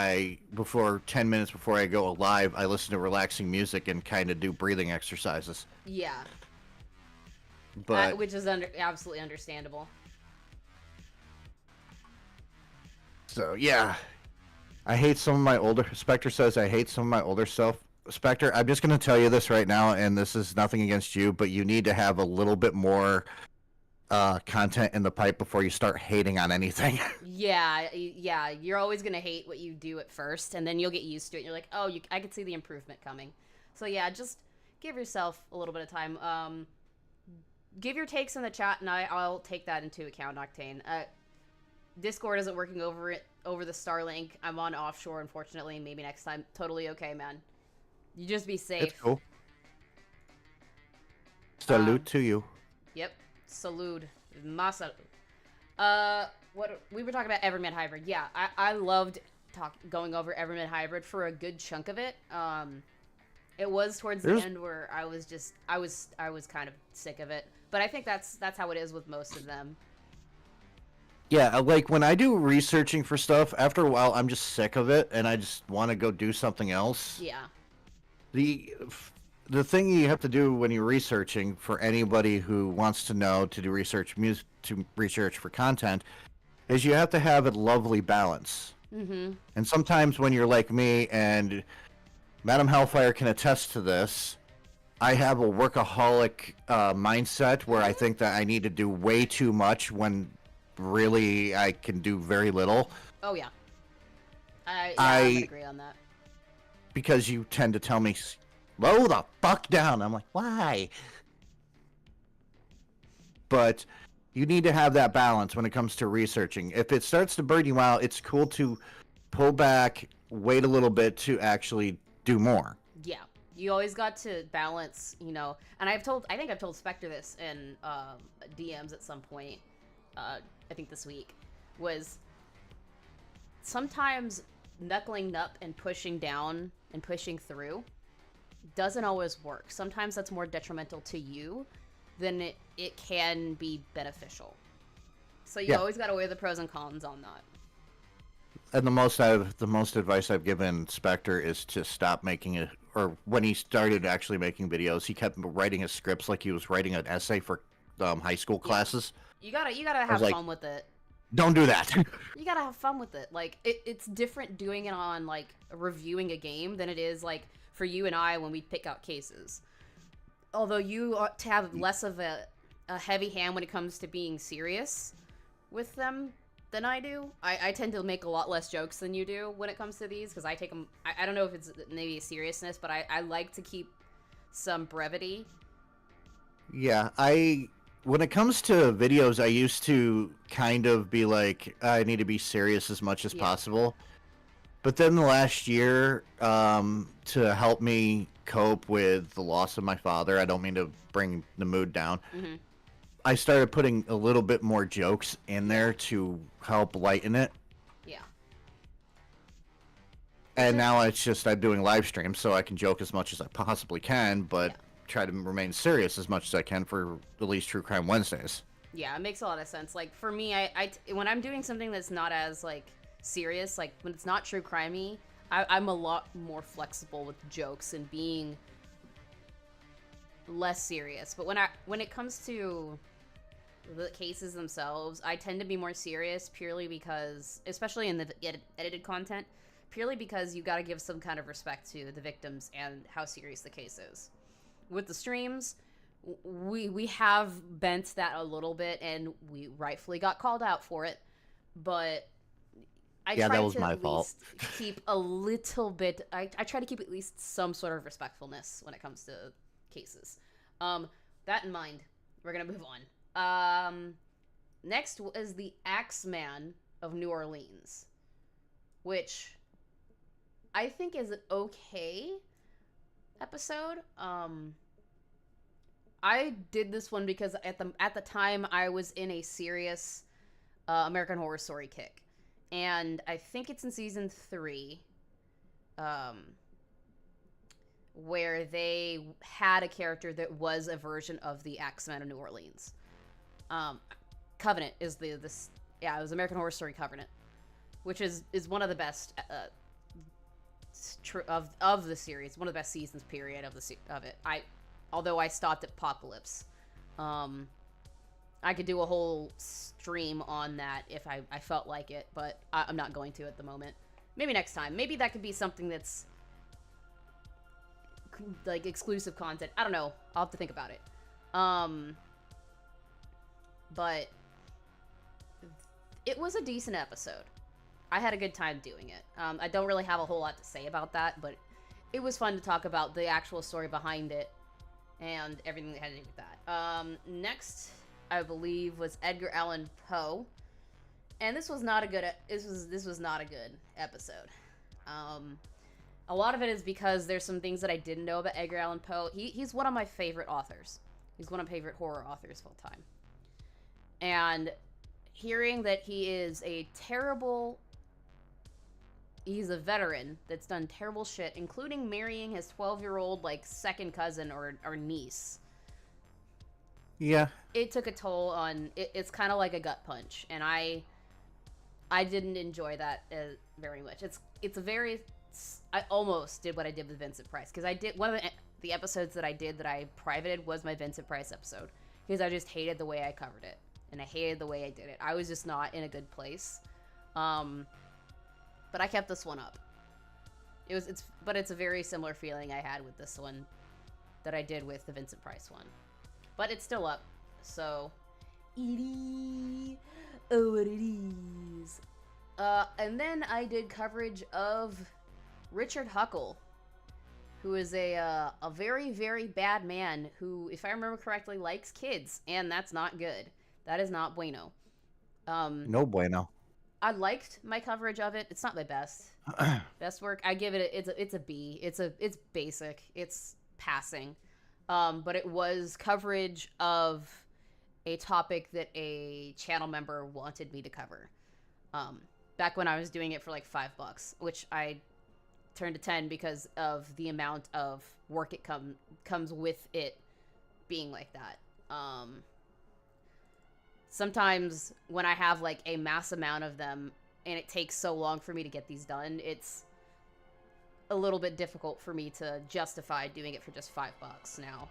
10 minutes before I go live, I listen to relaxing music and kind of do breathing exercises. Yeah. But which is absolutely understandable. So yeah, I hate some of my older. Spectre says I hate some of my older stuff. Spectre, I'm just gonna tell you this right now, and this is nothing against you, but you need to have a little bit more content in the pipe before you start hating on anything. Yeah. You're always gonna hate what you do at first, and then you'll get used to it. And you're like, oh, I can see the improvement coming. So yeah, just give yourself a little bit of time. Give your takes in the chat, and I'll take that into account, Octane. Discord isn't working over the Starlink. I'm on offshore, unfortunately. Maybe next time. Totally okay, man. You just be safe. It's cool. Salute to you. Yep. Salute. Masa. What we were talking about Everyman Hybrid. Yeah, I loved going over Everyman Hybrid for a good chunk of it. It was towards the end where I was kind of sick of it. But I think that's how it is with most of them. Yeah, like when I do researching for stuff, after a while I'm just sick of it and I just want to go do something else. Yeah. The thing you have to do when you're researching, for anybody who wants to know to do research for content, is you have to have a lovely balance. Mm-hmm. And sometimes when you're like me, and Madam Hellfire can attest to this, I have a workaholic mindset where I think that I need to do way too much when really I can do very little. Oh yeah. I would agree on that. Because you tend to tell me, slow the fuck down. I'm like, why? but you need to have that balance when it comes to researching. If it starts to burn you out, it's cool to pull back, wait a little bit to actually do more. Yeah, you always got to balance, you know. And I think I've told Spectre this in DMs at some point. I think this week was sometimes knuckling up and pushing down and pushing through doesn't always work. Sometimes that's more detrimental to you than it can be beneficial. So you always got to weigh the pros and cons on that. And the most advice I've given Spectre is to stop making it. Or when he started actually making videos, he kept writing his scripts like he was writing an essay for high school classes. You gotta have fun with it. Don't do that. You gotta have fun with it. Like it's different doing it on like reviewing a game than it is like for you and I when we pick out cases. Although you ought to have less of a heavy hand when it comes to being serious with them than I do. I tend to make a lot less jokes than you do when it comes to these, because I take them, I don't know if it's maybe seriousness, but I like to keep some brevity. Yeah, when it comes to videos, I used to kind of be like, I need to be serious as much as possible. But then the last year, to help me cope with the loss of my father, I don't mean to bring the mood down, I started putting a little bit more jokes in there to help lighten it. Yeah. And now it's just I'm doing live streams, so I can joke as much as I possibly can, but try to remain serious as much as I can for at least True Crime Wednesdays. Yeah, it makes a lot of sense. Like, for me, I when I'm doing something that's not as, like, serious, like, when it's not true crimey, I'm a lot more flexible with jokes and being less serious. But when it comes to the cases themselves, I tend to be more serious purely because, especially in the edited content, purely because you got to give some kind of respect to the victims and how serious the case is. With the streams, we have bent that a little bit, and we rightfully got called out for it, but I try that was to my at fault. least keep a little bit, I try to keep at least some sort of respectfulness when it comes to cases. That in mind, we're gonna move on. Next is the Axeman of New Orleans, which I think is an okay episode. I did this one because at the time I was in a serious American Horror Story kick, and I think it's in season 3, where they had a character that was a version of the Axeman of New Orleans. Covenant is it was American Horror Story Covenant, which is one of the best of the series, one of the best seasons period of it. Although I stopped at Apocalypse, I could do a whole stream on that if I felt like it, but I'm not going to at the moment. Maybe next time. Maybe that could be something that's like exclusive content. I don't know. I'll have to think about it. But it was a decent episode. I had a good time doing it. I don't really have a whole lot to say about that, but it was fun to talk about the actual story behind it and everything that had to do with that. Next, I believe, was Edgar Allan Poe, and this was not a good. This was not a good episode. A lot of it is because there's some things that I didn't know about Edgar Allan Poe. He's one of my favorite authors. He's one of my favorite horror authors of all time. And hearing that he's a veteran that's done terrible shit, including marrying his 12-year-old, like, second cousin or niece. Yeah. It took a toll on... It's kind of like a gut punch, and I didn't enjoy that very much. It's a very... I almost did what I did with Vincent Price, because I did... One of the episodes that I did that I privated was my Vincent Price episode, because I just hated the way I covered it, and I hated the way I did it. I was just not in a good place. But I kept this one up. But it's a very similar feeling I had with this one that I did with the Vincent Price one. But it's still up, so it is what it is. And then I did coverage of Richard Huckle. who is a very, very bad man who, if I remember correctly, likes kids, and that's not good. That is not bueno. No bueno. I liked my coverage of it. It's not my best. Best work. I give it. It's a B. It's basic. It's passing. But it was coverage of a topic that a channel member wanted me to cover. Back when I was doing it for like $5, which I turned to 10 because of the amount of work it comes with it being like that. Sometimes when I have like a mass amount of them and it takes so long for me to get these done, it's a little bit difficult for me to justify doing it for just $5 now.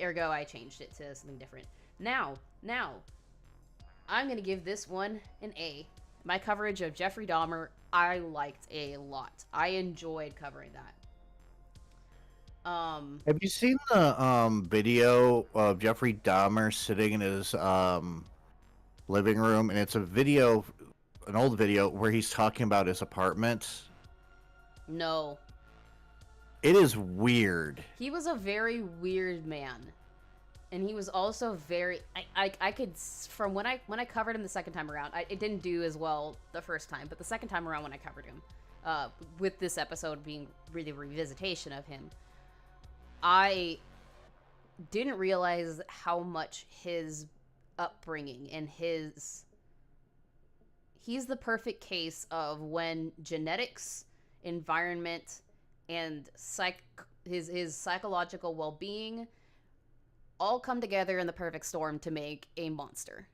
Ergo, I changed it to something different. Now, I'm going to give this one an A. My coverage of Jeffrey Dahmer, I liked a lot. I enjoyed covering that. Have you seen the video of Jeffrey Dahmer sitting in his living room? And it's a video, an old video, where he's talking about his apartment. No. It is weird. He was a very weird man. And he was also very... I could... From when I covered him the second time around, it didn't do as well the first time, but the second time around when I covered him, with this episode being really a revisitation of him, I didn't realize how much his upbringing and he's the perfect case of when genetics, environment, and his psychological well-being all come together in the perfect storm to make a monster.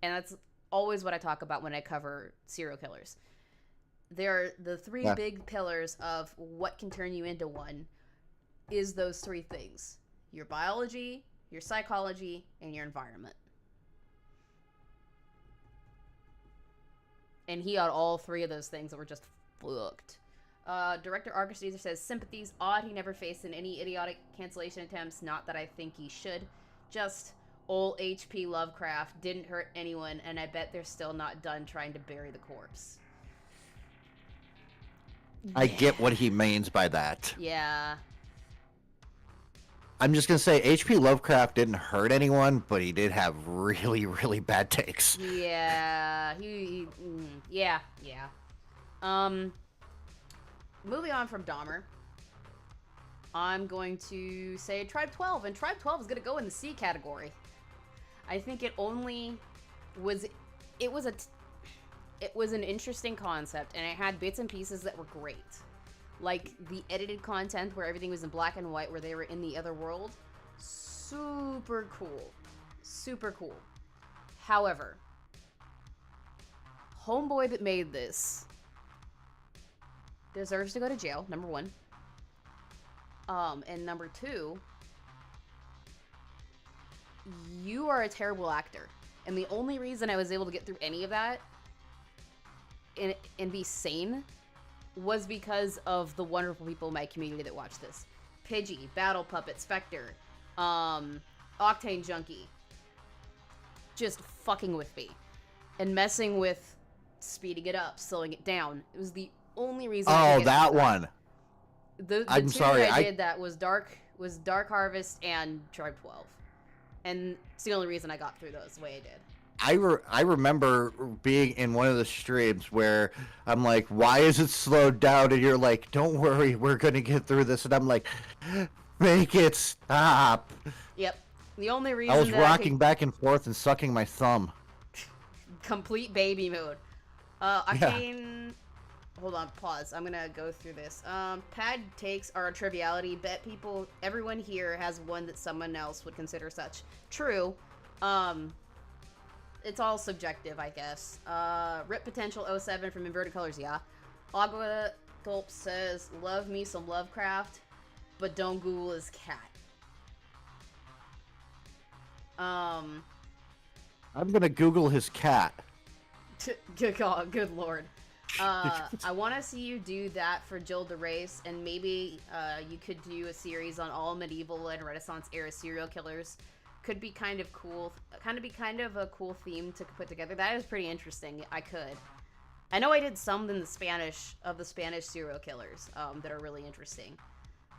And that's always what I talk about when I cover serial killers. There are the three big pillars of what can turn you into one is those three things: your biology, your psychology, and your environment. And he had all three of those things that were just fucked. Director Argus Caesar says, sympathies, odd he never faced in any idiotic cancellation attempts, not that I think he should. Just old H.P. Lovecraft didn't hurt anyone, and I bet they're still not done trying to bury the corpse. I get what he means by that. Yeah. I'm just going to say H.P. Lovecraft didn't hurt anyone, but he did have really, really bad takes. Yeah. Yeah. Moving on from Dahmer, I'm going to say Tribe 12, and Tribe 12 is going to go in the C category. I think it only was... It was an interesting concept, and it had bits and pieces that were great. Like the edited content where everything was in black and white, where they were in the other world. Super cool. Super cool. However, homeboy that made this deserves to go to jail, number one. And number two, you are a terrible actor. And the only reason I was able to get through any of that and be sane was because of the wonderful people in my community that watch this. Pidgey, Battle Puppet, Spectre, Octane Junkie, just fucking with me. And messing with speeding it up, slowing it down. It was the only reason I could get that one. I'm sorry. I did that was Dark Harvest and Tribe 12. And it's the only reason I got through those the way I did. I remember being in one of the streams where I'm like, why is it slowed down? And you're like, don't worry, we're going to get through this. And I'm like, make it stop. Yep. The only reason I was rocking back and forth and sucking my thumb. Complete baby mode. Arcane... Hold on, pause. I'm gonna go through this. Pad takes are a triviality. Bet everyone here has one that someone else would consider such. True. It's all subjective, I guess. Rip Potential 07 from Inverted Colors, yeah. Agua Gulp says, love me some Lovecraft, but don't Google his cat. I'm gonna Google his cat. Good lord. I want to see you do that for Jill DeRace, and maybe you could do a series on all medieval and Renaissance era serial killers. Could be kind of cool. Kind of a cool theme to put together. That is pretty interesting. I could. I know I did some in the Spanish serial killers that are really interesting.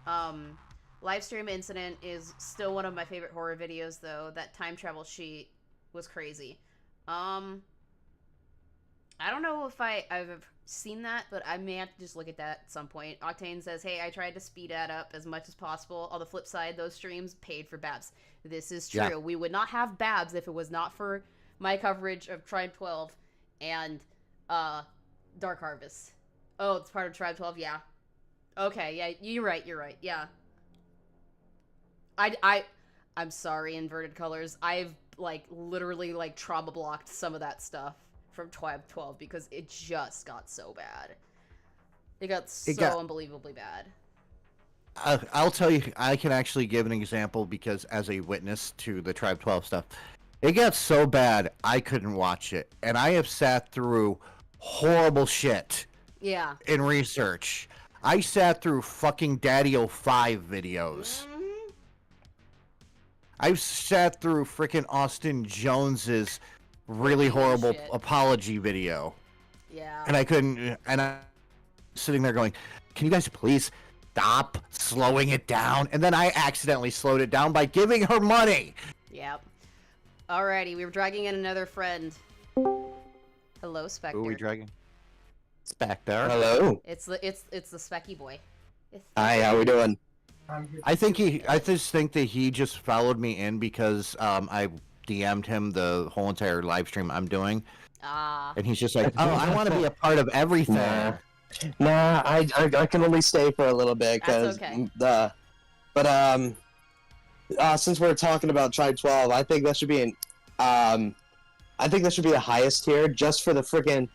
Live stream incident is still one of my favorite horror videos, though. That time travel sheet was crazy. I don't know if I've seen that, but I may have to just look at that at some point. Octane says, hey, I tried to speed that up as much as possible. On the flip side, those streams paid for Babs. This is true. Yeah. We would not have Babs if it was not for my coverage of Tribe 12 and Dark Harvest. Oh, it's part of Tribe 12? Yeah. Okay, yeah, you're right, yeah. I'm sorry, Inverted Colors. I've, like, literally, like, trauma blocked some of that stuff from Tribe 12 because it just got so bad. It got unbelievably bad. I'll tell you, I can actually give an example because as a witness to the Tribe 12 stuff, it got so bad I couldn't watch it. And I have sat through horrible shit in research. I sat through fucking Daddy-O5 videos. I've sat through freaking Austin Jones's really horrible apology video. Yeah. And I couldn't, and I'm sitting there going, can you guys please stop slowing it down? And then I accidentally slowed it down by giving her money. Yep. Alrighty, we were dragging in another friend. Hello, Spectre. Who are we dragging? Spectre. Hello. It's the Specky boy. Hi, how we doing? I just think that he just followed me in because I DM'd him the whole entire live stream I'm doing. And he's just like, oh, I want to be a part of everything. Nah, I can only stay for a little bit because since we're talking about Tribe 12, I think that should be the highest tier just for the freaking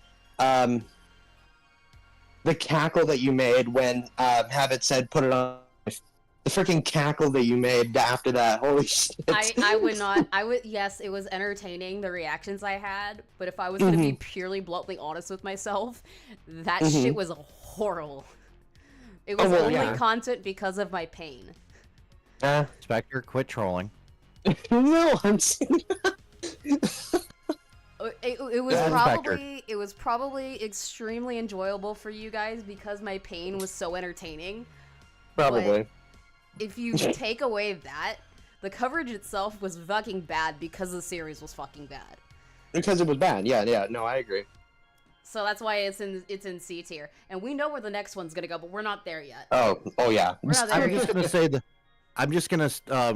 the cackle that you made when Habit said put it on. The freaking cackle that you made after that, holy shit. Yes, it was entertaining, the reactions I had, but if I was gonna be purely bluntly honest with myself, that shit was horrible. It was only content because of my pain. Spectre, quit trolling. No, I'm saying it was probably extremely enjoyable for you guys because my pain was so entertaining. Probably. But if you take away that, the coverage itself was fucking bad because the series was fucking bad. Because it was bad, yeah, no, I agree. So that's why it's in C tier, and we know where the next one's gonna go, but we're not there yet. Oh yeah. We're not there yet. I'm just gonna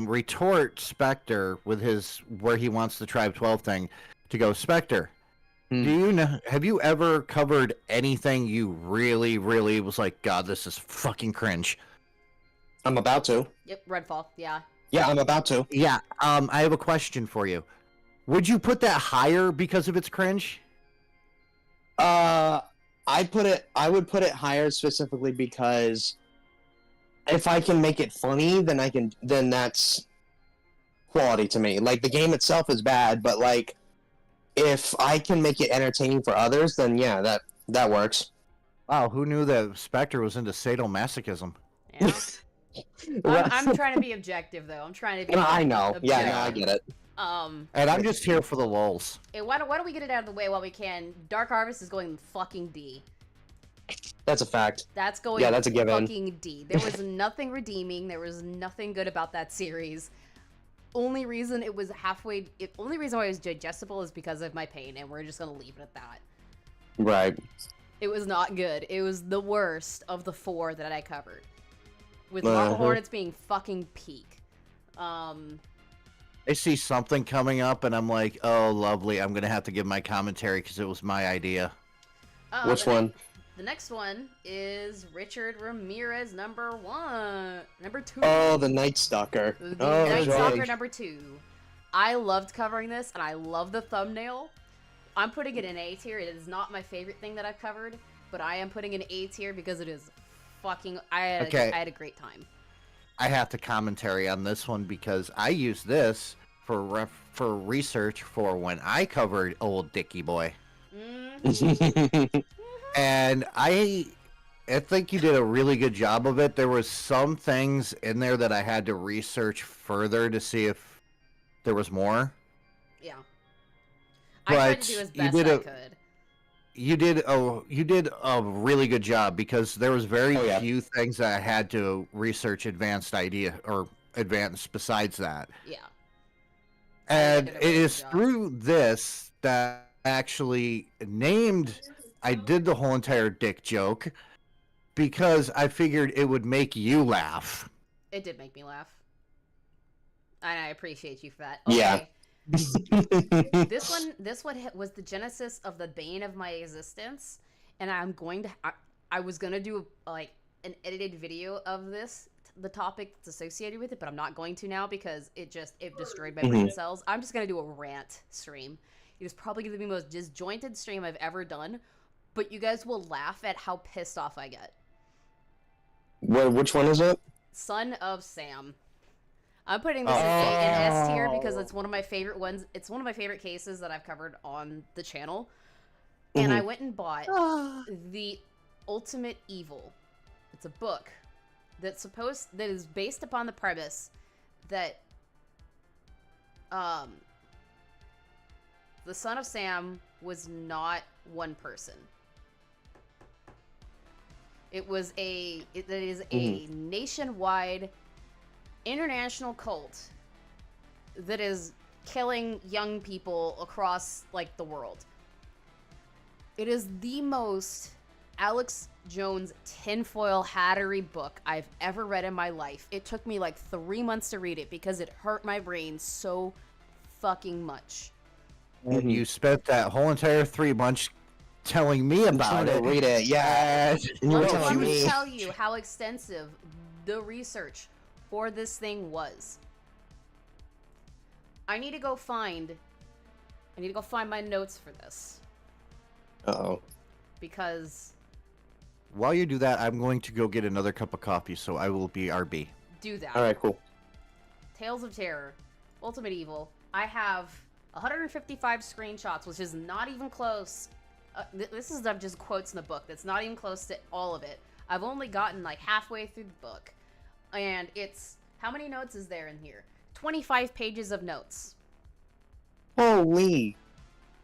retort Spectre with his where he wants the Tribe 12 thing to go. Spectre, have you ever covered anything you really was like, God, this is fucking cringe? I'm about to. Yep, Redfall, yeah. Yeah, I'm about to. Yeah, I have a question for you. Would you put that higher because of its cringe? I would put it higher specifically because if I can make it funny, then that's quality to me. Like, the game itself is bad, but like, if I can make it entertaining for others, then yeah, that works. Wow, who knew that Spectre was into sadomasochism? Yeah. I'm trying to be objective, though. I'm trying to be. I know. Objective. Yeah, no, I get it. And I'm just here for the lulz. Why don't we get it out of the way while we can? Dark Harvest is going fucking D. That's a fact. That's going. Yeah, that's a given. Fucking D. There was nothing redeeming. There was nothing good about that series. Only reason it was only reason why it was digestible is because of my pain, and we're just gonna leave it at that. Right. It was not good. It was the worst of the 4 that I covered. With Marble Hornets being fucking peak. I see something coming up, and I'm like, oh, lovely. I'm going to have to give my commentary because it was my idea. Which one? The next one is Richard Ramirez number 2. Oh, the Night Stalker. Night Stalker number 2. I loved covering this, and I love the thumbnail. I'm putting it in A tier. It is not my favorite thing that I've covered, but I am putting it in A tier because it is fucking. I had a great time. I have to commentary on this one because I used this for research for when I covered old Dickie Boy. And I think you did a really good job of it. There was some things in there that I had to research further to see if there was more. Yeah. I tried to do as best I could. you did a really good job because there was very Oh, yeah. few things that I had to research advanced besides that. Yeah. And did a it really good is job. through this that I actually I did the whole entire dick joke because I figured it would make you laugh. It did make me laugh. And I appreciate you for that. Yeah. Okay. This one was the genesis of the bane of my existence, and I was gonna do like an edited video of this, the topic that's associated with it, but I'm not going to now because it destroyed my brain cells. I'm just gonna do a rant stream. It is probably gonna be the most disjointed stream I've ever done, but you guys will laugh at how pissed off I get. Which one is it? Son of Sam. I'm putting this in S tier because it's one of my favorite ones. It's one of my favorite cases that I've covered on the channel. And I went and bought The Ultimate Evil. It's a book that is based upon the premise that the Son of Sam was not one person. It is a nationwide international cult that is killing young people across like the world. It is the most Alex Jones tinfoil hattery book I've ever read in my life. It took me like 3 months to read it because it hurt my brain so fucking much. And you spent that whole entire 3 months telling me about it. Read it, yeah. Let me tell you how extensive the research for this thing was. I need to go find my notes for this. Uh-oh. Because While you do that, I'm going to go get another cup of coffee, so I will be RB. do that. Alright, cool. Tales of Terror, Ultimate Evil. I have 155 screenshots, which is not even close. This is just quotes in the book. That's not even close to all of it. I've only gotten like halfway through the book. And it's... How many notes is there in here? 25 pages of notes. Holy.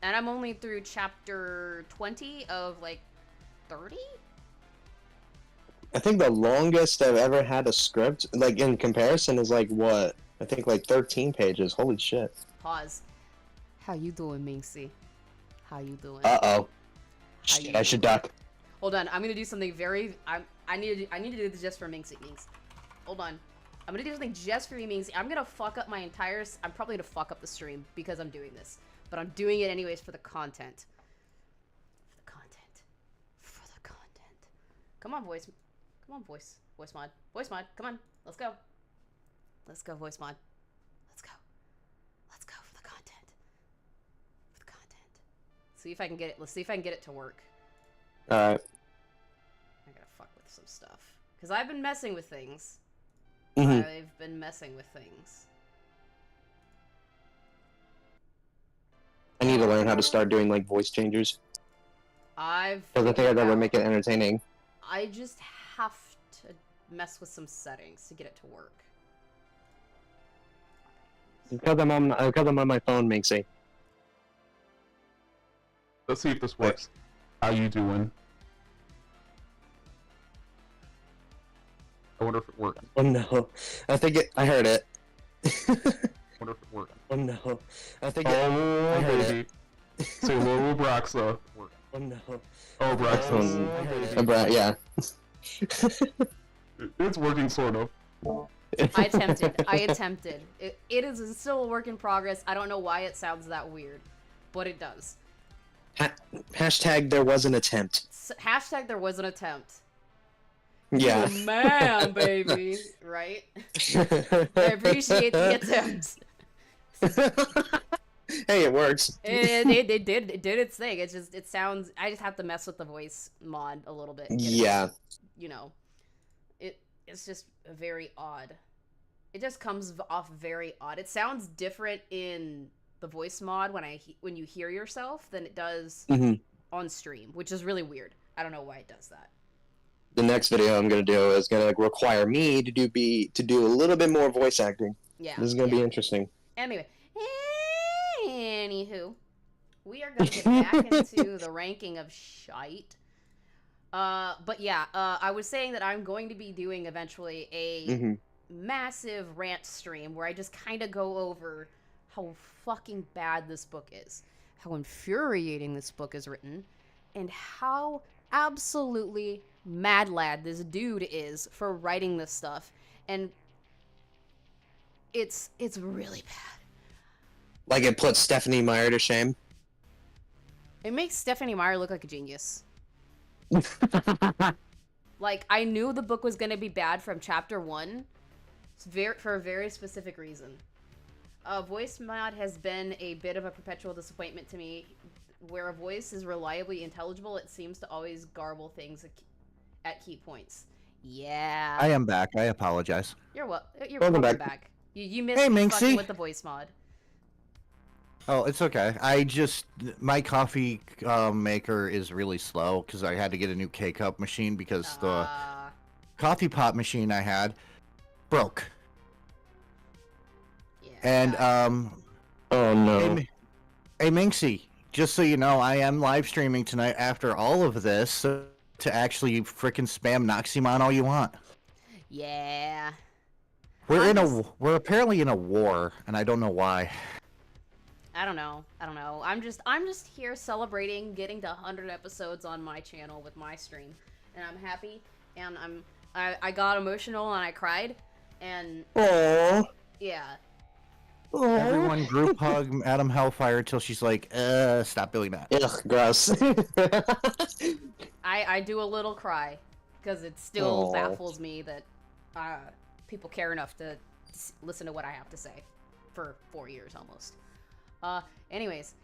And I'm only through chapter 20 of like 30? I think the longest I've ever had a script, like in comparison, is like what? I think like 13 pages. Holy shit. Pause. How you doing, Minxie? How you doing? Uh-oh. How you I should duck. Hold on, I'm gonna do something very... I need to do this just for Minxie. Hold on. I'm gonna do something just for you, Minxie. I'm gonna fuck up my entire... I'm probably gonna fuck up the stream because I'm doing this. But I'm doing it anyways for the content. For the content. Come on, voice. Come on, voice. Voice mod. Voice mod. Come on. Let's go. Let's go, voice mod. Let's go. Let's go for the content. For the content. See if I can get it. Let's see if I can get it to work. Alright. I gotta fuck with some stuff. Because I've been messing with things. Mhm. I've been messing with things. I need to learn how to start doing like voice changers. I've... Because I think that would figured make it out- entertaining. I just have to mess with some settings to get it to work. Because I'm on my phone, Minxie. Let's see if this works. How you doing? I wonder if it worked. Oh no. I heard it. I wonder if it worked. Oh no. I think Oh, I heard baby. Say hello, Braxa. Oh no. Oh, Braxa. Yeah. It's working, sort of. I attempted. It is still a work in progress. I don't know why it sounds that weird, but it does. Hashtag there was an attempt. Hashtag there was an attempt. Yeah. Oh, man, baby. Right? I appreciate the attempt. Hey, it works. It did its thing. It sounds... I just have to mess with the voice mod a little bit. Yeah. You know. It's just very odd. It just comes off very odd. It sounds different in the voice mod when you hear yourself than it does on stream, which is really weird. I don't know why it does that. The next video I'm gonna do is gonna require me to do a little bit more voice acting. Yeah. This is gonna be interesting. Anyway. Anywho. we are gonna get back into the ranking of shite. But yeah, I was saying that I'm going to be doing eventually a massive rant stream where I just kind of go over how fucking bad this book is, how infuriating this book is written, and how absolutely mad lad this dude is for writing this stuff. And it's really bad. Like it puts Stephanie Meyer to shame. It makes Stephanie Meyer look like a genius. Like, I knew the book was going to be bad from chapter 1 for a very specific reason. Voice mod has been a bit of a perpetual disappointment to me. Where a voice is reliably intelligible, it seems to always garble things at key points. Yeah. I am back. I apologize. You're Welcome welcome back. back. You missed Hey, me Minxie. fucking with the voice mod. Oh, it's okay. My coffee maker is really slow because I had to get a new K-cup machine because the coffee pot machine I had broke. Yeah. And Oh no. hey Minxie, just so you know, I am live streaming tonight after all of this, so to actually frickin' spam Noxymon all you want. Yeah. We're apparently in a war, and I don't know why. I don't know. I'm just here celebrating getting to 100 episodes on my channel with my stream, and I'm happy. And I got emotional and I cried, and Aww. yeah. Everyone group hug Adam Hellfire until she's like, stop doing that. Ugh, gross. I do a little cry because it still Aw. baffles me that people care enough to listen to what I have to say for 4 years almost. Anyways,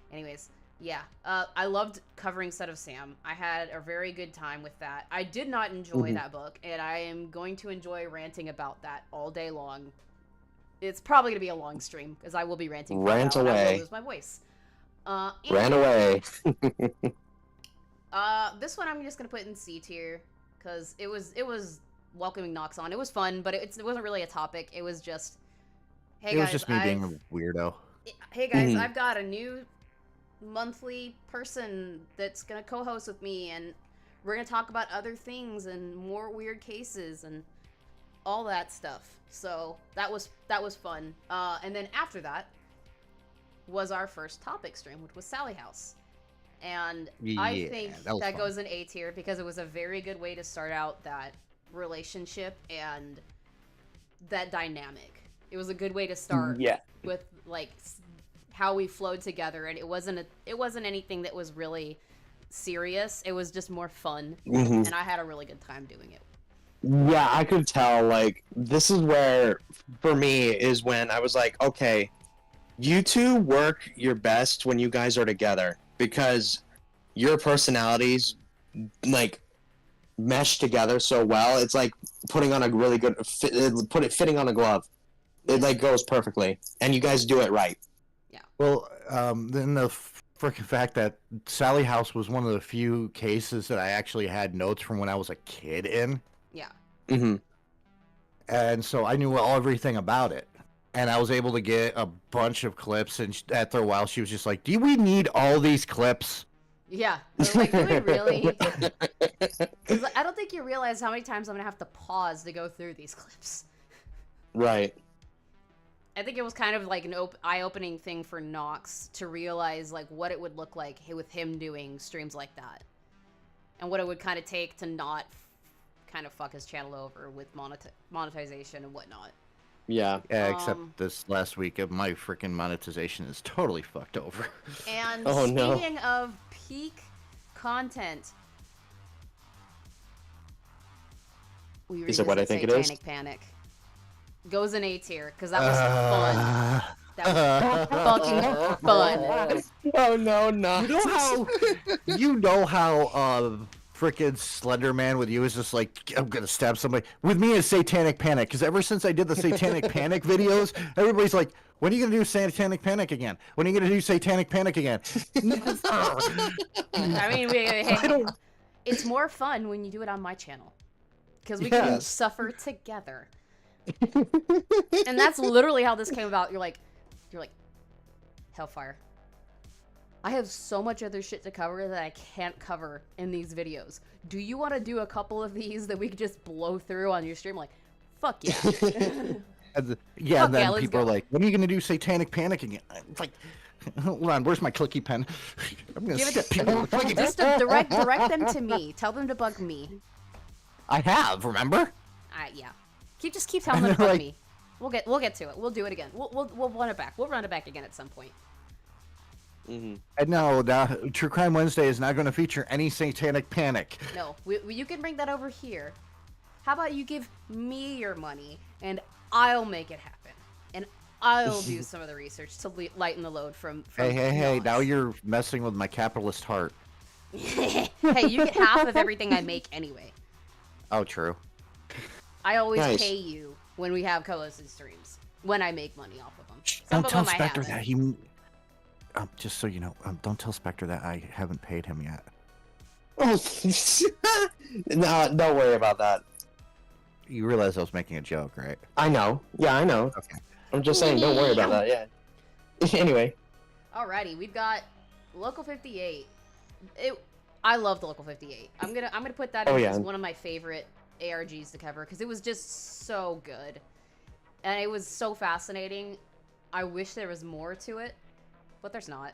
yeah. I loved covering Set of Sam. I had a very good time with that. I did not enjoy that book, and I am going to enjoy ranting about that all day long. It's probably going to be a long stream, because I will be ranting for Rant a while, and I away. will lose my voice. Ran away. This one I'm just going to put in C tier, because it was welcoming knocks on. It was fun, but it wasn't really a topic. It was just, hey It guys, was just me being a weirdo. Hey guys, I've got a new monthly person that's gonna co-host with me, and we're gonna talk about other things and more weird cases and all that stuff. So that was fun. And then after that was our first topic stream, which was Sally House. And I Yeah, think that was that fun. goes in A tier because it was a very good way to start out that relationship and that dynamic. It was a good way to start Yeah. with like how we flowed together, and it wasn't anything that was really serious. It was just more fun, and I had a really good time doing it. Yeah, I could tell, like, this is where, for me, is when I was like, okay, you two work your best when you guys are together, because your personalities, like, mesh together so well. It's like putting on a really good, fitting on a glove. It, like, goes perfectly, and you guys do it right. Well, then the freaking fact that Sally House was one of the few cases that I actually had notes from when I was a kid in. Yeah. Mm-hmm. And so I knew everything about it. And I was able to get a bunch of clips, and after a while she was just like, do we need all these clips? Yeah. I was like, do we really? 'Cause I don't think you realize how many times I'm gonna have to pause to go through these clips. Right. I think it was kind of like an eye-opening thing for Nox to realize like what it would look like with him doing streams like that, and what it would kind of take to not kind of fuck his channel over with monetization and whatnot. Yeah. Yeah, except this last week, my freaking monetization is totally fucked over. And Oh, no. speaking of peak content, we Is it what I think it is? Satanic Panic goes in A tier because that was fun. That was fucking fun. Oh no, no. You know how freaking Slender Man with you is just like, I'm gonna stab somebody. With me is Satanic Panic, because ever since I did the Satanic Panic videos, everybody's like, when are you gonna do Satanic Panic again? When are you gonna do Satanic Panic again? I mean, it's more fun when you do it on my channel because we can Yes. suffer together. And that's literally how this came about. You're like, Hellfire. I have so much other shit to cover that I can't cover in these videos. Do you want to do a couple of these that we could just blow through on your stream? Like, fuck yeah. Yeah, and then let's people are go. like, when are you going to do Satanic Panic again? It's like, hold on, where's my clicky pen? I'm going to Give it step people with a clicky Just pen. to direct them to me. Tell them to bug me. I have, remember? Yeah. Just keep telling them to they're bug like- me. We'll get to it. We'll do it again. We'll run it back. We'll run it back again at some point. Mm-hmm. I know, True Crime Wednesday is not going to feature any Satanic Panic. No, you can bring that over here. How about you give me your money and I'll make it happen, and I'll do some of the research to lighten the load from Hey, now Nas. you're messing with my capitalist heart. Hey, you get half of everything I make anyway. Oh, true. I always Nice. pay you when we have co-hosted streams, when I make money off of them. Don't tell them I Spectre haven't. that he... just so you know, don't tell Spectre that I haven't paid him yet. No, don't worry about that. You realize I was making a joke, right? I know. Yeah, I know. Okay. I'm just saying, don't worry about that. Yeah. Anyway. Alrighty, we've got Local 58. I loved Local 58. I'm gonna put that Oh, in yeah. as one of my favorite ARGs to cover because it was just so good, and it was so fascinating. I wish there was more to it, but there's not.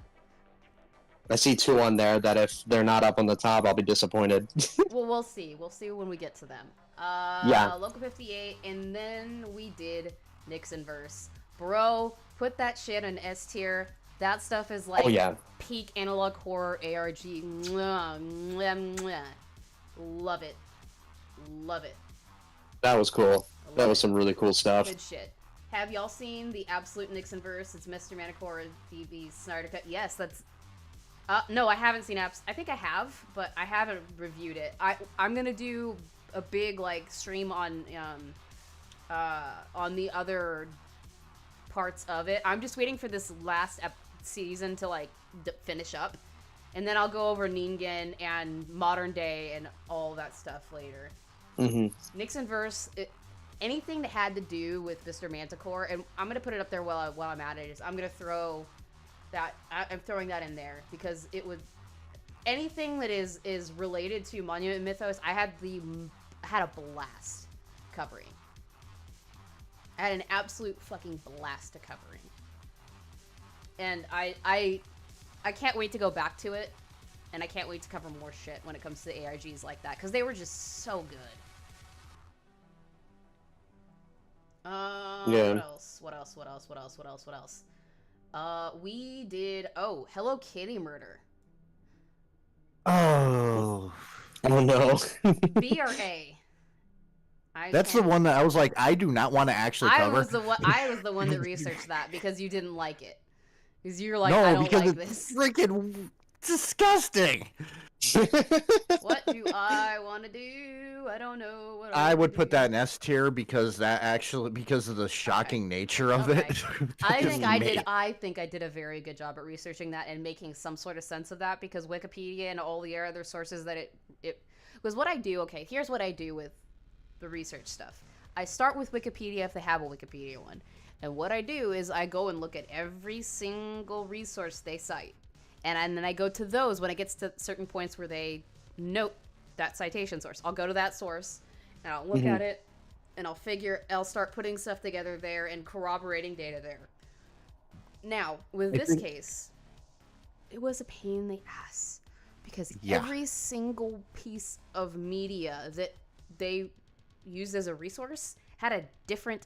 I see 2 on there that if they're not up on the top, I'll be disappointed. Well, we'll see. We'll see when we get to them. Yeah. Local 58, and then we did Nixon verse. Bro, put that shit in S tier. That stuff is like Oh, yeah. peak analog horror ARG. Mwah, mwah, mwah. Love it. Love it. That was cool. I That love was it. some really cool stuff. Good shit. Have y'all seen the absolute Nixon verse? It's Mr. Manicore, DB Snyder cut. Yes, that's. No, I haven't seen apps. I think I have, but I haven't reviewed it. I'm gonna do a big like stream on the other parts of it. I'm just waiting for this last season to like finish up, and then I'll go over Ningen and modern day and all that stuff later. Mm-hmm. Nixon verse, anything that had to do with Mr. Manticore, and I'm gonna put it up there while I'm at it. Is I'm gonna throw that. I'm throwing that in there because it would anything that is related to Monument Mythos. I had a blast covering. I had an absolute fucking blast to covering, and I can't wait to go back to it, and I can't wait to cover more shit when it comes to ARGs like that because they were just so good. Yeah. What else? We did Hello Kitty murder. Oh. Oh, no. B or A? That's the one that I was like, I do not want to actually I cover. was the one that researched that because you didn't like it. Because you were like, no, I don't because like it's this. freaking disgusting. What do I want to do? I don't know. What I would put do. that in S tier because of the shocking nature of Okay. it. I Just think I made- did. I think I did a very good job at researching that and making some sort of sense of that because Wikipedia and all the other sources that it was what I do. Okay, here's what I do with the research stuff. I start with Wikipedia if they have a Wikipedia one, and what I do is I go and look at every single resource they cite, and then I go to those when it gets to certain points where they note that citation source. I'll go to that source and I'll look at it and I'll start putting stuff together there and corroborating data there. Now, with this case, it was a pain in the ass because every single piece of media that they used as a resource had a different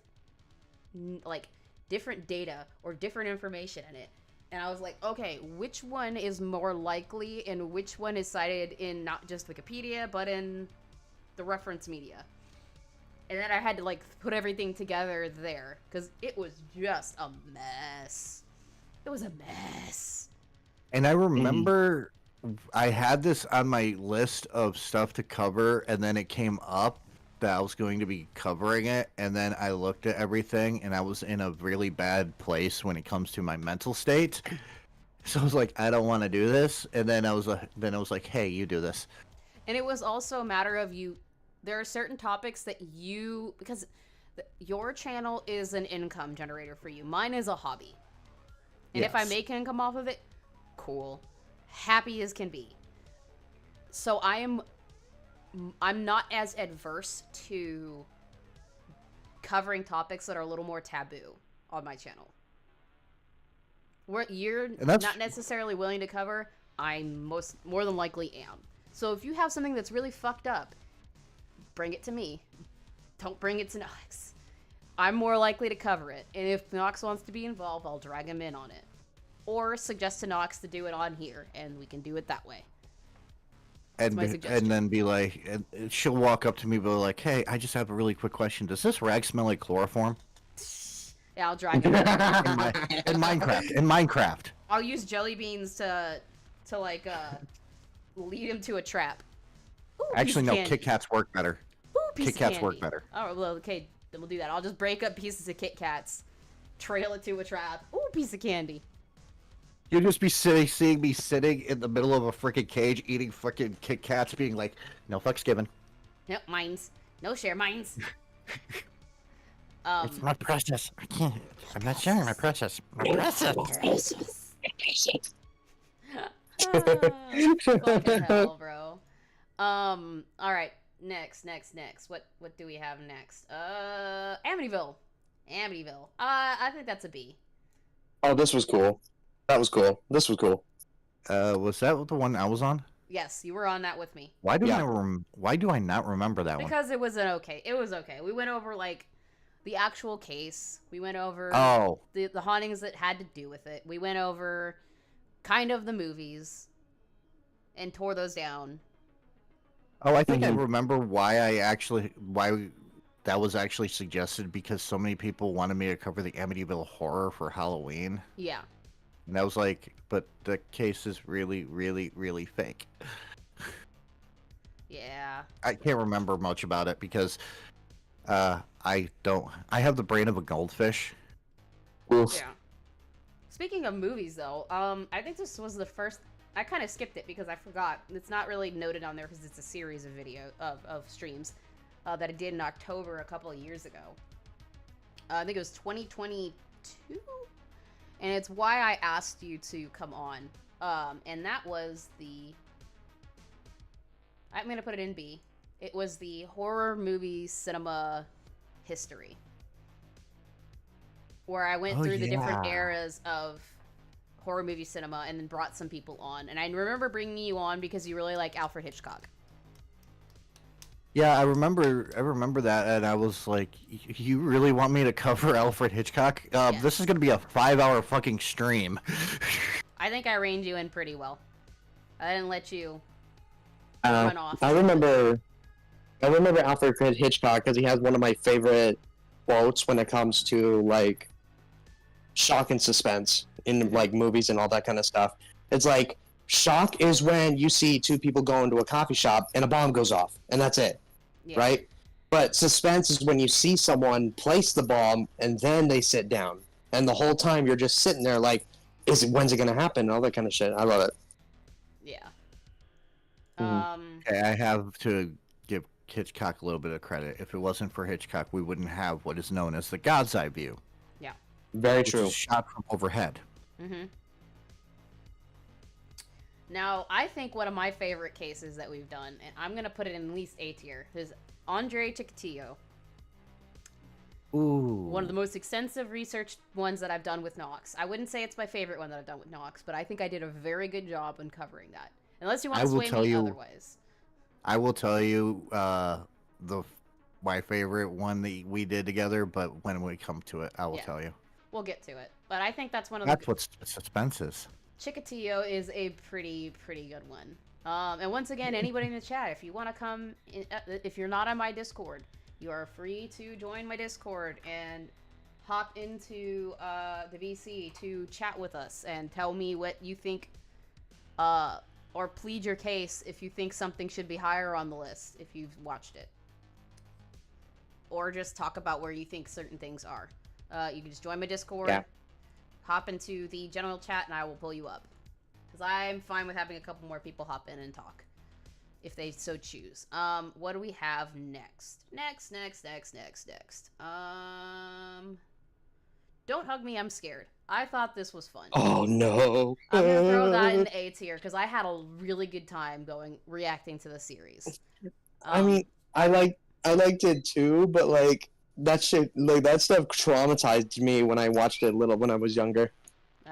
data or different information in it. And I was like, okay, which one is more likely and which one is cited in not just Wikipedia, but in the reference media? And then I had to, put everything together there, because it was just a mess. It was a mess. And I remember I had this on my list of stuff to cover, and then it came up that I was going to be covering it, and then I looked at everything, and I was in a really bad place when it comes to my mental state. So I was like, I don't want to do this, and then I was like, hey, you do this. And it was also a matter of there are certain topics that because your channel is an income generator for you. Mine is a hobby. And if I Yes. make income off of it, cool. happy as can be. So I'm not as adverse to covering topics that are a little more taboo on my channel. What you're not necessarily willing to cover, I more than likely am. So if you have something that's really fucked up, bring it to me. Don't bring it to Nox. I'm more likely to cover it. And if Nox wants to be involved, I'll drag him in on it. Or suggest to Nox to do it on here, and we can do it that way. And then be like, and she'll walk up to me and be like, hey, I just have a really quick question. Does this rag smell like chloroform? Yeah, I'll drag him in. In Minecraft. I'll use jelly beans to like, lead him to a trap. Ooh, actually, no, Kit Kats work better. Ooh, Kit Kats work better. Oh, well, okay, then we'll do that. I'll just break up pieces of Kit Kats, trail it to a trap. Ooh, piece of candy. You'll just be seeing me sitting in the middle of a freaking cage eating freaking Kit Kats, being like, no fucks given. Nope, mines. No share, mines. It's my precious. I can't. I'm not sharing my precious. My precious. Fucking hell, bro. Alright. Next. What do we have next? Amityville. I think that's a B. Oh, this was cool. That was cool. This was cool. Was that the one I was on? Yes, you were on that with me. Why do I not remember that one? Because it was okay. It was okay. We went over like the actual case. We went over the hauntings that had to do with it. We went over kind of the movies and tore those down. Oh, I think I remember why that was actually suggested, because so many people wanted me to cover the Amityville horror for Halloween. Yeah. And I was like, but the case is really, really, really fake. Yeah. I can't remember much about it because I have the brain of a goldfish. Oof. Yeah. Speaking of movies, though, I think this was the first. I kind of skipped it because I forgot. It's not really noted on there because it's a series of streams that I did in October a couple of years ago. I think it was 2022, and it's why I asked you to come on. And that was the. I'm gonna put it in B. It was the horror movie cinema history, where I went through the different eras of horror movie cinema and then brought some people on. And I remember bringing you on because you really like Alfred Hitchcock. Yeah, I remember that, and I was like, you really want me to cover Alfred Hitchcock? Yes. This is gonna be a 5-hour fucking stream. I think I reined you in pretty well. I didn't let you run off. I remember Alfred Hitchcock because he has one of my favorite quotes when it comes to like shock and suspense in like movies and all that kind of stuff. It's like, shock is when you see two people go into a coffee shop and a bomb goes off and that's it. Yeah. Right? But suspense is when you see someone place the bomb and then they sit down, and the whole time you're just sitting there like, when's it gonna happen? All that kind of shit. I love it. Yeah. Okay, I have to give Hitchcock a little bit of credit. If it wasn't for Hitchcock, we wouldn't have what is known as the God's Eye view. Yeah. Very which true. is shot from overhead. Mm-hmm. Now, I think one of my favorite cases that we've done, and I'm going to put it in at least A tier, is Andre Chikatilo. Ooh. One of the most extensive research ones that I've done with Nox. I wouldn't say it's my favorite one that I've done with Nox, but I think I did a very good job in covering that. Unless you want to sway me otherwise. I will tell you my favorite one that we did together, but when we come to it, I will tell you. We'll get to it. But I think that's one of That's what suspense is. Chikatilo is a pretty good one. And once again, anybody in the chat, if you want to come, if you're not on my Discord, you are free to join my Discord and hop into the VC to chat with us and tell me what you think, or plead your case if you think something should be higher on the list if you've watched it. Or just talk about where you think certain things are. You can just join my Discord, hop into the general chat, and I will pull you up. Because I'm fine with having a couple more people hop in and talk, if they so choose. What do we have next? Next. Don't Hug Me, I'm Scared. I thought this was fun. Oh no. I'm gonna throw that in the A tier because I had a really good time reacting to the series. I mean, I liked it too, but like that stuff traumatized me when I watched it when I was younger.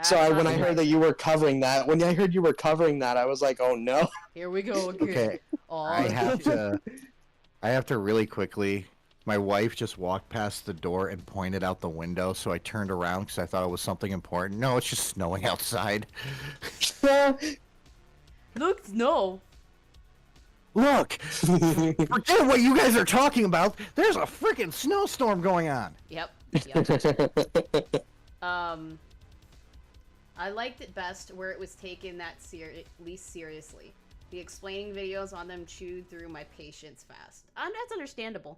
So when I heard that you were covering that, I was like, oh no. Here we go again. Okay, Oh, I have to really quickly. My wife just walked past the door and pointed out the window, so I turned around because I thought it was something important. No, it's just snowing outside. Look, snow. Look! Forget what you guys are talking about! There's a freaking snowstorm going on! Yep. I liked it best where it was taken least seriously. The explaining videos on them chewed through my patience fast. That's understandable.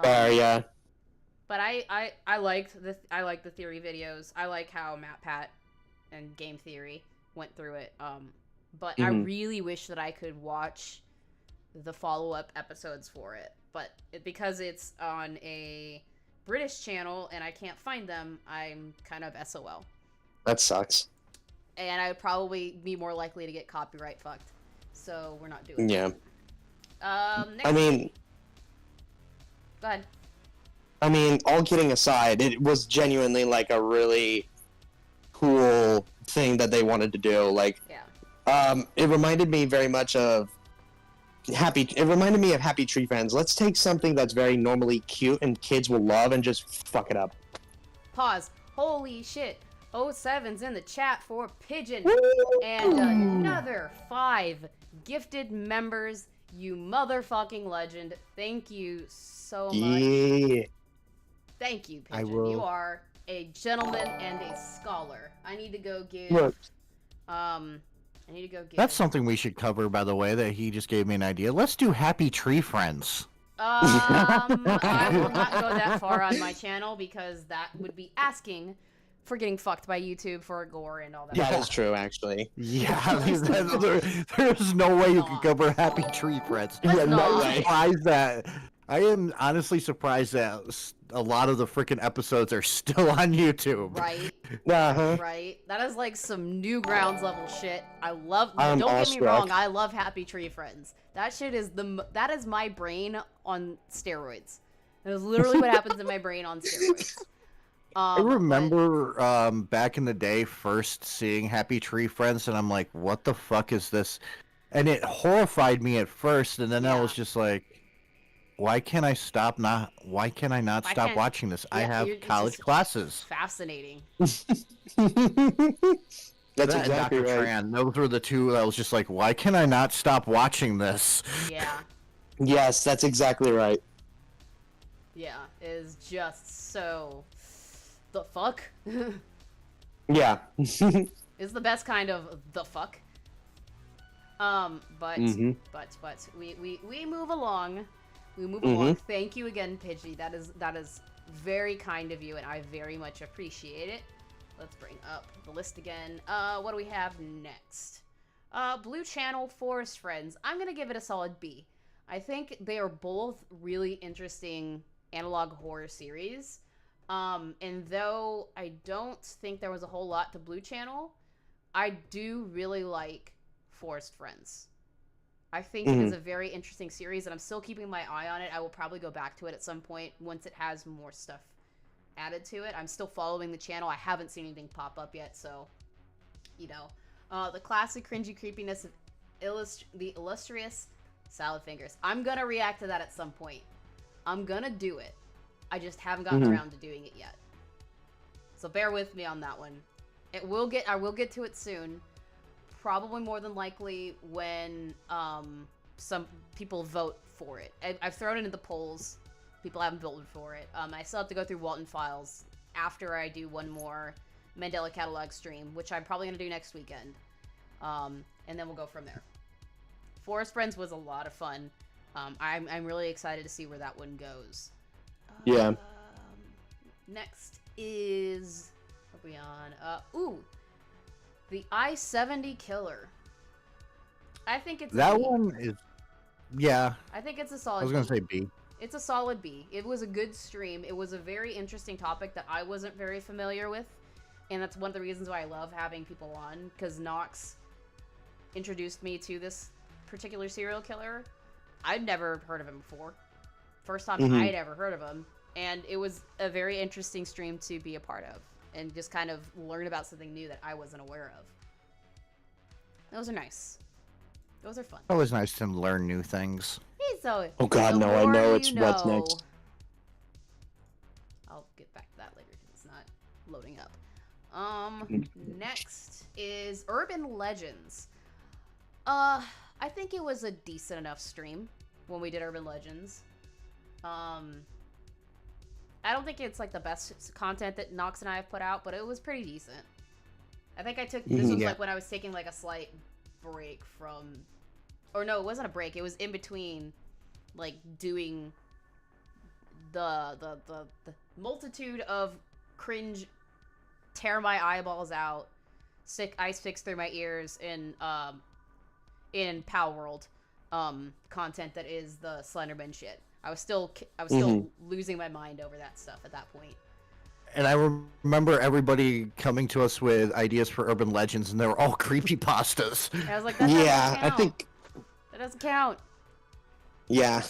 Yeah. But I liked the theory videos. I like how MatPat and Game Theory went through it. But I really wish that I could watch the follow-up episodes for it. But because it's on a British channel and I can't find them, I'm kind of SOL. That sucks. And I would probably be more likely to get copyright fucked. So we're not doing Yeah. Next I mean... Go ahead. I mean, all kidding aside, it was genuinely like a really cool thing that they wanted to do. Like, yeah. It reminded me very much of Happy Tree Friends. Let's take something that's very normally cute and kids will love and just fuck it up. Pause. Holy shit. 07's in the chat for Pigeon. Woo! And another 5 gifted members. You motherfucking legend. Thank you so much. Yeah. Thank you, I Pigeon. will. You are a gentleman and a scholar. I need to go give... Look. That's something we should cover, by the way, that he just gave me an idea. Let's do Happy Tree Friends. I will not go that far on my channel because that would be asking for getting fucked by YouTube for gore and all that. That is true, actually. Yeah, there's no way you can cover Happy Tree Friends. Let's no not. way. I am honestly surprised that a lot of the freaking episodes are still on YouTube. Right? Uh-huh. Right? That is like some new grounds level shit. Don't I'm get me awestruck. wrong, I love Happy Tree Friends. That shit is that is my brain on steroids. That is literally what happens in my brain on steroids. I remember back in the day first seeing Happy Tree Friends, and I'm like, what the fuck is this? And it horrified me at first, and then I was just like, why can't I not stop watching this? I have college classes. Fascinating. That's exactly Dr. right. Tran, those were the two I was just like, why can I not stop watching this? Yeah. Yes, that's exactly right. Yeah. It is just so... The fuck? Yeah. Is the best kind of the fuck. But we move along. We move along. Thank you again, Pidgey. That is very kind of you, and I very much appreciate it. Let's bring up the list again. What do we have next? Blue Channel, Forest Friends. I'm gonna give it a solid B. I think they are both really interesting analog horror series. And though I don't think there was a whole lot to Blue Channel, I do really like Forest Friends. I think it is a very interesting series, and I'm still keeping my eye on it. I will probably go back to it at some point once it has more stuff added to it. I'm still following the channel. I haven't seen anything pop up yet, so, you know. The classic cringy creepiness of the illustrious Salad Fingers. I'm gonna react to that at some point. I'm gonna do it. I just haven't gotten around to doing it yet. So bear with me on that one. I will get to it soon. Probably more than likely when some people vote for it. I've thrown it into the polls. People haven't voted for it. I still have to go through Walton Files after I do one more Mandela Catalog stream, which I'm probably going to do next weekend. And then we'll go from there. Forest Friends was a lot of fun. I'm really excited to see where that one goes. Yeah. Next is... What are we on? The I-70 Killer. I think it's That a B. one is... Yeah. I think it's a solid I was going B. to say B. It's a solid B. It was a good stream. It was a very interesting topic that I wasn't very familiar with. and that's one of the reasons why I love having people on, because Nox introduced me to this particular serial killer. I'd never heard of him before. First time I'd ever heard of him, and it was a very interesting stream to be a part of, and just kind of learn about something new that I wasn't aware of. Those are nice. Those are fun. Always nice to learn new things. Hey, Zoe. Oh god, The no, I more know you it's what's know. next. I'll get back to that later because it's not loading up. Next is Urban Legends. I think it was a decent enough stream when we did Urban Legends. I don't think it's like the best content that Nox and I have put out, but it was pretty decent. I think I took this was like when I was taking like a slight break from, or no, it wasn't a break. It was in between, like doing the multitude of cringe, tear my eyeballs out, stick ice picks through my ears in Pow World content that is the Slenderman shit. I was still losing my mind over that stuff at that point. And I remember everybody coming to us with ideas for urban legends, and they were all creepypastas. And I was like, that doesn't count. I think. That doesn't count. Yeah.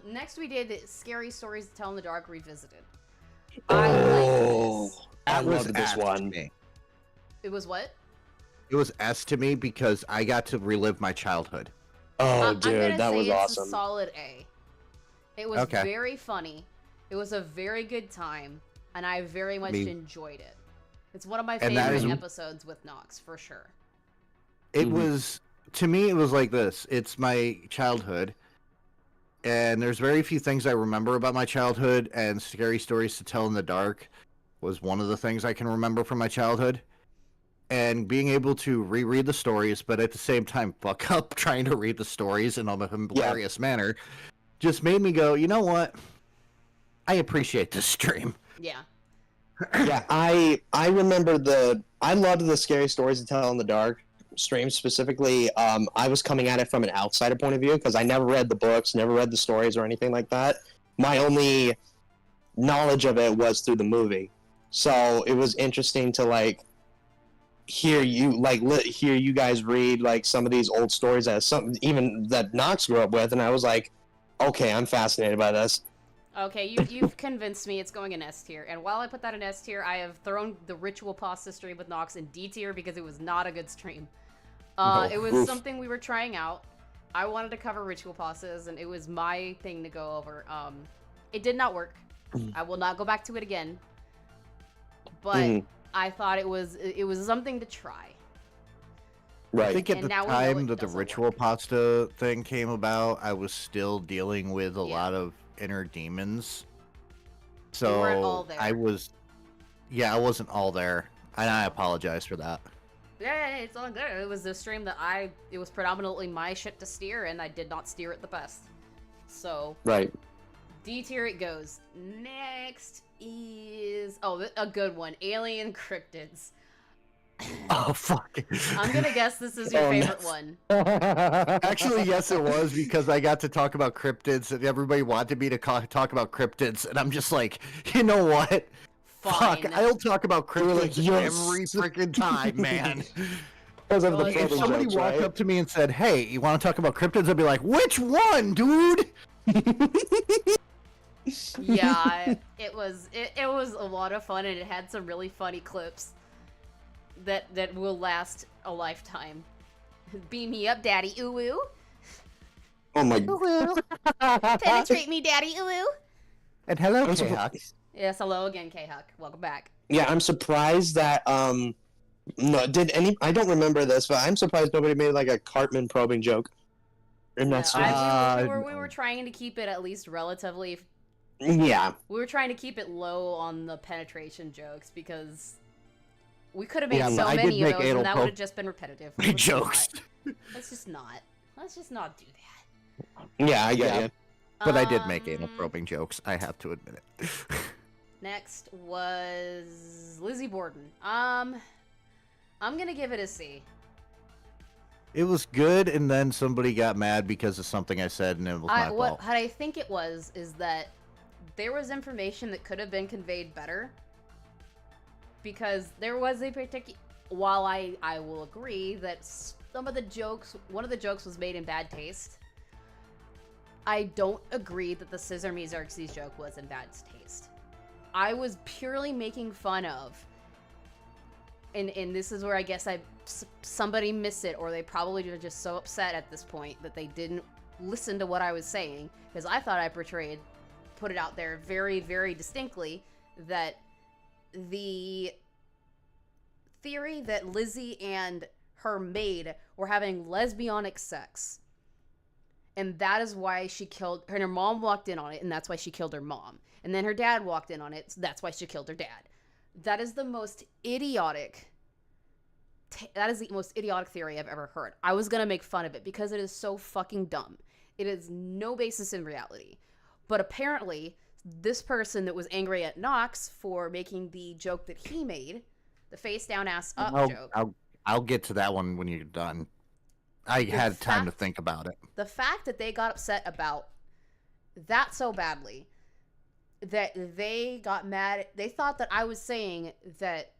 Next we did Scary Stories to Tell in the Dark Revisited. Oh, I That was loved this ass to one. me. It was what? It was S to me because I got to relive my childhood. Oh, I'm dude, gonna that say was it's awesome. a solid A. It was Okay. very funny. It was a very good time, and I very much enjoyed it. It's one of my And that favorite is- episodes with Nox, for sure. It was, to me, it was like this. It's my childhood, and there's very few things I remember about my childhood, and Scary Stories to Tell in the Dark was one of the things I can remember from my childhood. And being able to reread the stories, but at the same time fuck up trying to read the stories in a hilarious manner, just made me go, you know what? I appreciate this stream. Yeah. Yeah, I remember I loved the Scary Stories to Tell in the Dark stream specifically. I was coming at it from an outsider point of view because I never read the books, never read the stories or anything like that. My only knowledge of it was through the movie, so it was interesting to like hear you guys read like some of these old stories as some even that Nox grew up with, and I was like, okay, I'm fascinated by this. Okay, you've convinced me it's going in S tier. And while I put that in S tier, I have thrown the Ritual Pasta stream with Nox in D tier because it was not a good stream. It was something we were trying out. I wanted to cover Ritual Pastas, and it was my thing to go over. It did not work. I will not go back to it again. But I thought it was something to try. Right. I think at And the now we know time it that the doesn't ritual work. pasta thing came about, I was still dealing with a Yeah. lot of inner demons. You weren't all So there. I wasn't all there, and I apologize for that. Yeah, it's all good. It was the stream that it was predominantly my shit to steer, and I did not steer it the best. So, Right. D tier it goes. Next is a good one, Alien Cryptids. Oh fuck! I'm gonna guess this is your Oh, favorite nice. one. Actually, yes, it was because I got to talk about cryptids, and everybody wanted me to talk about cryptids, and I'm just like, you know what? Fine. Fuck! I'll talk about You're like, cryptids yes. every freaking time, man. Because of Well, the if If floating somebody jokes, walked right? up to me and said, "Hey, you want to talk about cryptids?" I'd be like, "Which one, dude?" Yeah, it was a lot of fun, and it had some really funny clips that will last a lifetime. Beam me up, daddy, ooh ooh. Oh my. Ooh ooh. Penetrate me, daddy, ooh ooh. And hello, I'm so- K-Hawk. Yes, hello again, K-Huck. Welcome back. Yeah, I'm surprised that no, I don't remember this, but I'm surprised nobody made like a Cartman probing joke. In that stream. We were trying to keep it at least relatively. Yeah. We were trying to keep it low on the penetration jokes because we could have made Yeah, so I did many of make those, anal and that probe would have just been repetitive. Let's jokes. Let's just not. Let's just not do that. Yeah, I get Yeah. it. But I did make anal Um, probing jokes. I have to admit it. Next was Lizzie Borden. I'm gonna give it a C. It was good, and then somebody got mad because of something I said, and it was my What fault. I think it was is that there was information that could have been conveyed better, because there was a particular. While I will agree that some of the jokes, one of the jokes was made in bad taste. I don't agree that the Scissor Me Xerxes joke was in bad taste. I was purely making fun of, and this is where I guess somebody missed it, or they probably were just so upset at this point that they didn't listen to what I was saying, because I thought I put it out there very, very distinctly that the theory that Lizzie and her maid were having lesbianic sex, and that is why she killed her, and her mom walked in on it, and that's why she killed her mom, and then her dad walked in on it, so that's why she killed her dad. That is the most idiotic theory I've ever heard. I was gonna make fun of it because it is so fucking dumb. It has no basis in reality. But apparently, this person that was angry at Knox for making the joke that he made, the face down, ass up joke. I'll get to that one when you're done. I had time to think about it. The fact that they got upset about that so badly that they got mad, they thought that I was saying that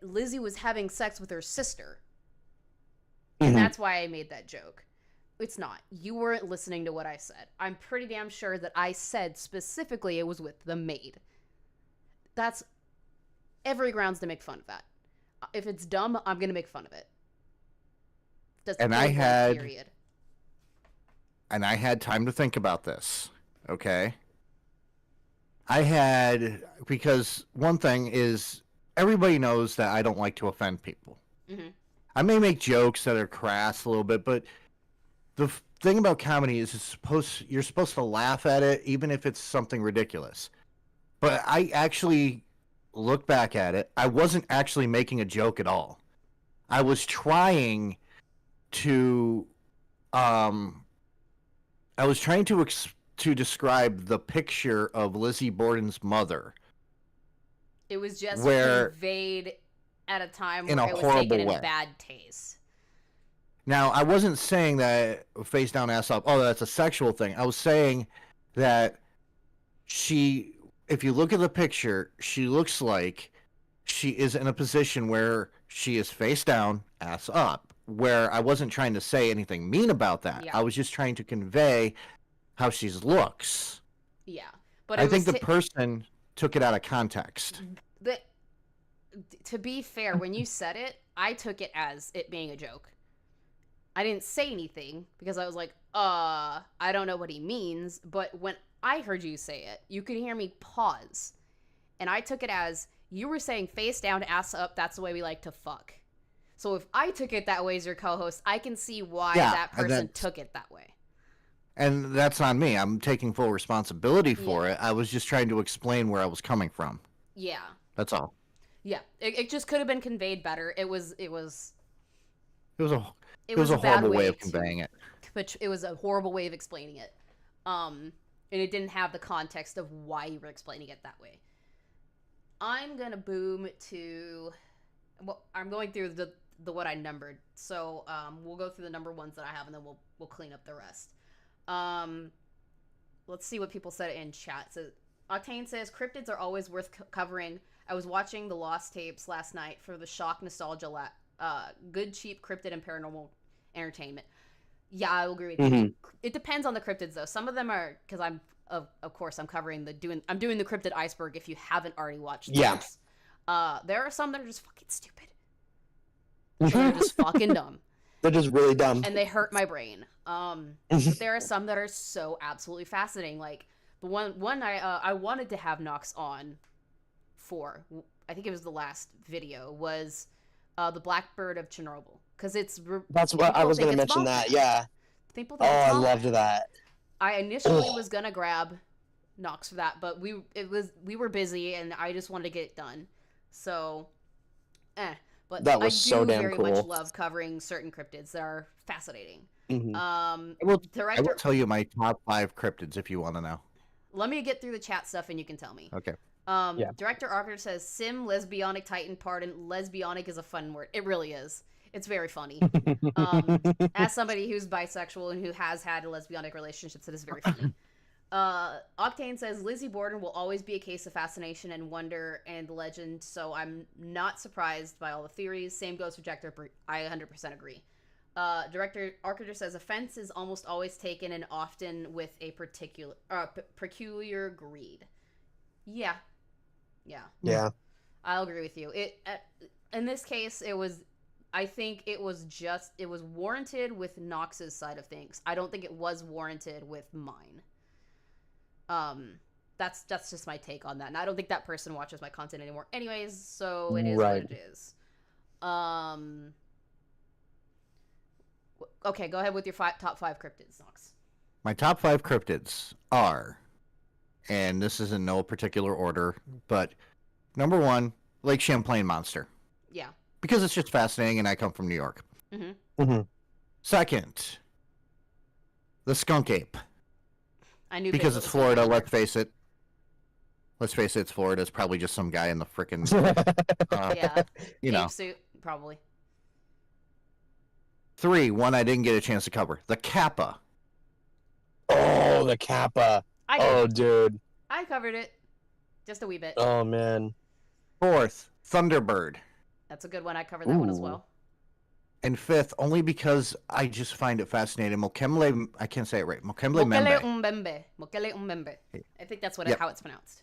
Lizzie was having sex with her sister. And that's why I made that joke. It's not. You weren't listening to what I said. I'm pretty damn sure that I said specifically it was with the maid. That's every grounds to make fun of that. If it's dumb, I'm going to make fun of it. That's period. And I had time to think about this, okay? Because one thing is, everybody knows that I don't like to offend people. Mm-hmm. I may make jokes that are crass a little bit, but the thing about comedy is you're supposed to laugh at it, even if it's something ridiculous. But I actually look back at it, I wasn't actually making a joke at all. I was trying to to describe the picture of Lizzie Borden's mother. It was just conveyed at a time where it was taken in bad taste. Now, I wasn't saying that face down, ass up, oh, that's a sexual thing. I was saying that if you look at the picture, she looks like she is in a position where she is face down, ass up, where I wasn't trying to say anything mean about that. Yeah. I was just trying to convey how she looks. Yeah. But I think the person took it out of context. To be fair, when you said it, I took it as it being a joke. I didn't say anything because I was like, I don't know what he means. But when I heard you say it, you could hear me pause. And I took it as you were saying face down, ass up, that's the way we like to fuck. So if I took it that way as your co-host, I can see why that person took it that way. And that's on me. I'm taking full responsibility for it. I was just trying to explain where I was coming from. Yeah. That's all. Yeah. It just could have been conveyed better. It was a horrible way of conveying it. But it was a horrible way of explaining it. And it didn't have the context of why you were explaining it that way. I'm gonna boom to. Well, I'm going through the what I numbered. So we'll go through the number ones that I have, and then we'll clean up the rest. Let's see what people said in chat. So Octane says cryptids are always worth covering. I was watching the Lost tapes last night for the shock nostalgia. Good, cheap cryptid and paranormal entertainment. Yeah, I will agree with you. It depends on the cryptids, though. Some of them are, because I'm covering I'm doing the cryptid iceberg. If you haven't already watched those, there are some that are just fucking stupid. They're just fucking dumb. They're just really dumb, and they hurt my brain. But there are some that are so absolutely fascinating. Like the one I wanted to have Knox on for. I think it was the last video was. The Blackbird of Chernobyl, because that's what I was going to mention. That I loved that. I initially was gonna grab Knox for that, but we were busy, and I just wanted to get it done. So, but that was so damn very cool. much love covering certain cryptids that are fascinating. Mm-hmm. I will tell you my top 5 cryptids if you want to know. Let me get through the chat stuff, and you can tell me. Okay. Director Arthur says, Sim, lesbianic titan, pardon, lesbianic is a fun word. It really is. It's very funny. As somebody who's bisexual and who has had lesbianic relationships, it is very funny. Octane says Lizzie Borden will always be a case of fascination and wonder and legend, so I'm not surprised by all the theories. Same goes for Jack the Ripper. I 100% agree. Director Arcater says offense is almost always taken and often with a peculiar greed. Yeah. Yeah. I'll agree with you. In this case, I think it was warranted with Nox's side of things. I don't think it was warranted with mine. That's just my take on that. And I don't think that person watches my content anymore anyways, so it is what it is. Okay, go ahead with your top 5 cryptids, Nox. My top 5 cryptids are, and this is in no particular order, but number 1, Lake Champlain Monster. Yeah. Because it's just fascinating and I come from New York. Mm-hmm. Second, the skunk ape. I knew because it's Florida, let's face it. It's Florida. It's probably just some guy in the frickin' yeah. You know. Cape suit, probably. 3, one I didn't get a chance to cover. The kappa. Oh, the kappa. Dude. I covered it. Just a wee bit. Oh, man. 4th, Thunderbird. That's a good one. I covered that one as well. And 5th, only because I just find it fascinating. Mokemble, I can't say it right. Mokemble Membe. Mokele Umbembe. I think that's how it's pronounced.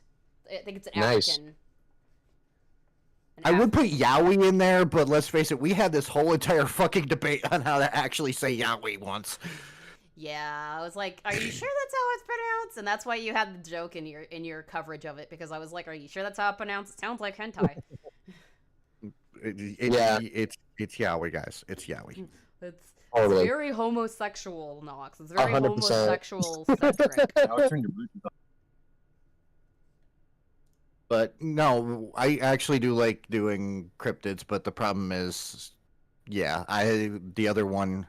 I think it's an Nice. African. I would put Yowie in there, but let's face it, we had this whole entire fucking debate on how to actually say Yowie once. Yeah, I was like, "Are you sure that's how it's pronounced?" And that's why you had the joke in your coverage of it, because I was like, "Are you sure that's how it's pronounced? It sounds like hentai." It's Yowie, guys. It's Yowie. It's Totally. very homosexual, Nox. It's very 100%. homosexual centric. But no, I actually do like doing cryptids, but the problem is, yeah, the other ones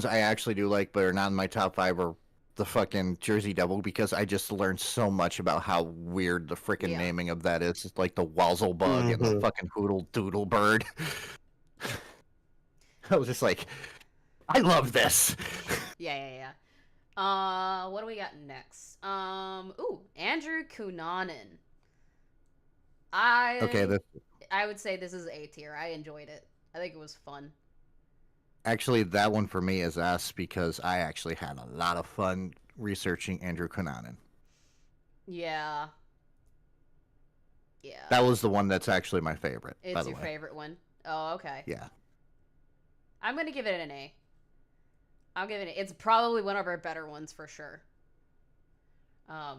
I actually do like, but are not in my top 5 are the fucking Jersey Devil, because I just learned so much about how weird the freaking naming of that is. It's like the Wazzle Bug and the fucking Hoodle Doodle Bird. I was just like, I love this. Yeah. What do we got next? Andrew Cunanan. I would say this is A tier. I enjoyed it. I think it was fun. Actually, that one for me is S, because I actually had a lot of fun researching Andrew Cunanan. Yeah. That was the one that's actually my favorite. It's your favorite one? Oh, okay. Yeah. I'm gonna give it an A. I'll give it it's probably one of our better ones for sure. I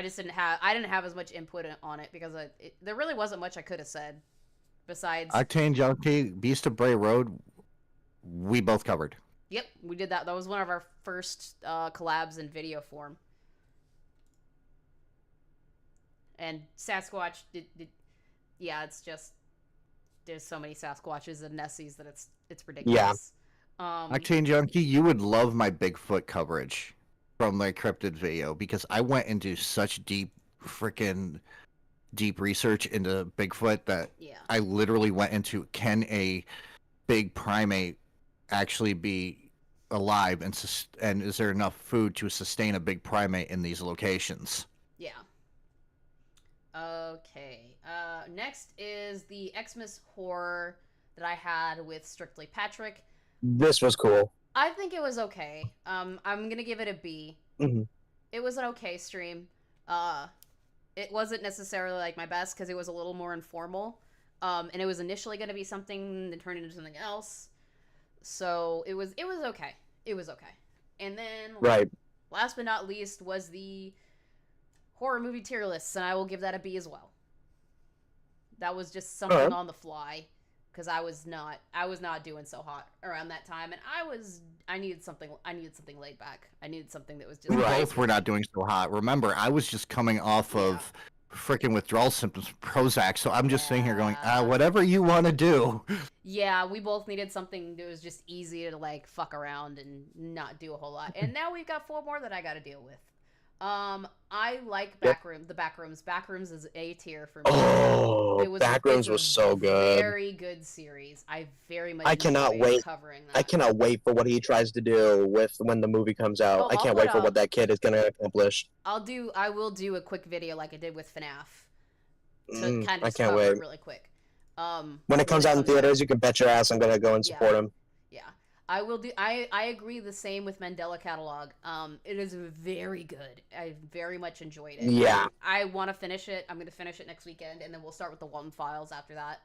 didn't have as much input on it because there really wasn't much I could have said besides Octane Junkie, Beast of Bray Road, we both covered. Yep, we did that. That was one of our first collabs in video form. And Sasquatch yeah, it's just there's so many Sasquatches and Nessies that it's ridiculous. Yeah. Octane Junkie, you would love my Bigfoot coverage from my cryptid video, because I went into such deep research into Bigfoot that I literally went into, can a big primate actually be alive, and is there enough food to sustain a big primate in these locations? Yeah. Okay. Next is the Xmas horror that I had with Strictly Patrick. This was cool. I think it was okay. I'm gonna give it a B. Mm-hmm. It was an okay stream. It wasn't necessarily like my best because it was a little more informal. And it was initially gonna be something that turned into something else. So it was okay. It was okay. And then last but not least was the horror movie tier lists, and I will give that a B as well. That was just something on the fly. Because I was not doing so hot around that time, and I needed something laid back. I needed something that was just. We both were not doing so hot. Remember, I was just coming off of freaking withdrawal symptoms from Prozac, so I'm just sitting here going, whatever you want to do. Yeah, we both needed something that was just easy to like fuck around and not do a whole lot. And now we've got 4 more that I got to deal with. I like Yep. Backroom. The Backrooms. Backrooms is A tier for me. Oh, It's Backrooms a was so good. Very good series. I very much I cannot enjoyed wait. covering that. I cannot wait for what he tries to do with when the movie comes out. Oh, I I'll can't put wait for up- what that kid is gonna accomplish. I will do a quick video like I did with FNAF to kind of I just can't cover wait. it really quick. When it comes out in theaters, you can bet your ass I'm gonna go and support him. Yeah, I will do. I agree the same with Mandela Catalog. It is very good. I very much enjoyed it. Yeah. I want to finish it. I'm gonna finish it next weekend, and then we'll start with the Walton Files after that.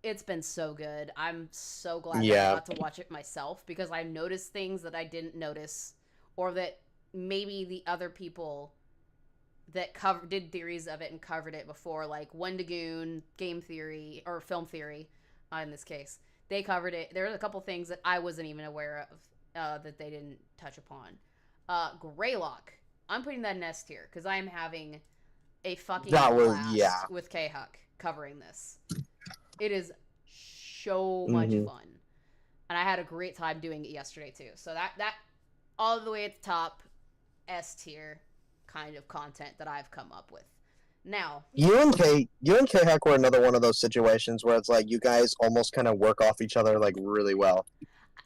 It's been so good. I'm so glad that I got to watch it myself because I noticed things that I didn't notice, or that maybe the other people that did theories of it and covered it before, like Wendigoon, Game Theory, or Film Theory, in this case. They covered it. There were a couple things that I wasn't even aware of that they didn't touch upon. Greylock. I'm putting that in S tier because I am having a fucking blast with K-Huck covering this. It is so much fun. And I had a great time doing it yesterday too. So that all the way at the top, S tier kind of content that I've come up with. Now, you and K-Hack were another one of those situations where it's like you guys almost kind of work off each other like really well.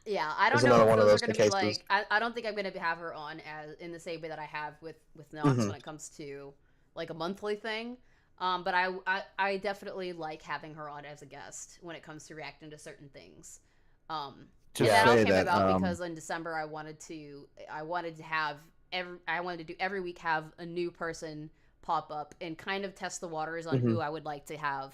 Yeah, I don't It's know another if one of those are those going to be cases. like. I don't think I'm going to have her on as in the same way that I have with Nox when it comes to like a monthly thing. But I definitely like having her on as a guest when it comes to reacting to certain things. And that all came about because in December I wanted to do every week have a new person pop up and kind of test the waters on who I would like to have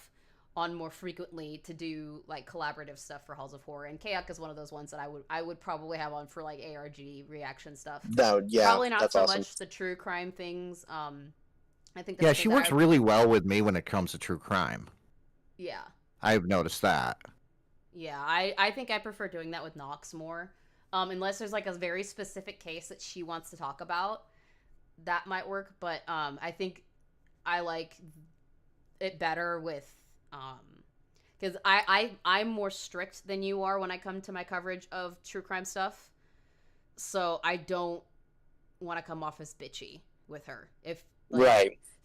on more frequently to do like collaborative stuff for Halls of Horror. And Kayak is one of those ones that I would probably have on for like ARG reaction stuff. Probably not so much the true crime things. I think she works really well with me when it comes to true crime. Yeah. I've noticed that. Yeah, I think I prefer doing that with Nox more. Unless there's like a very specific case that she wants to talk about, that might work. But I think I like it better with because I'm more strict than you are when I come to my coverage of true crime stuff. So I don't want to come off as bitchy with her if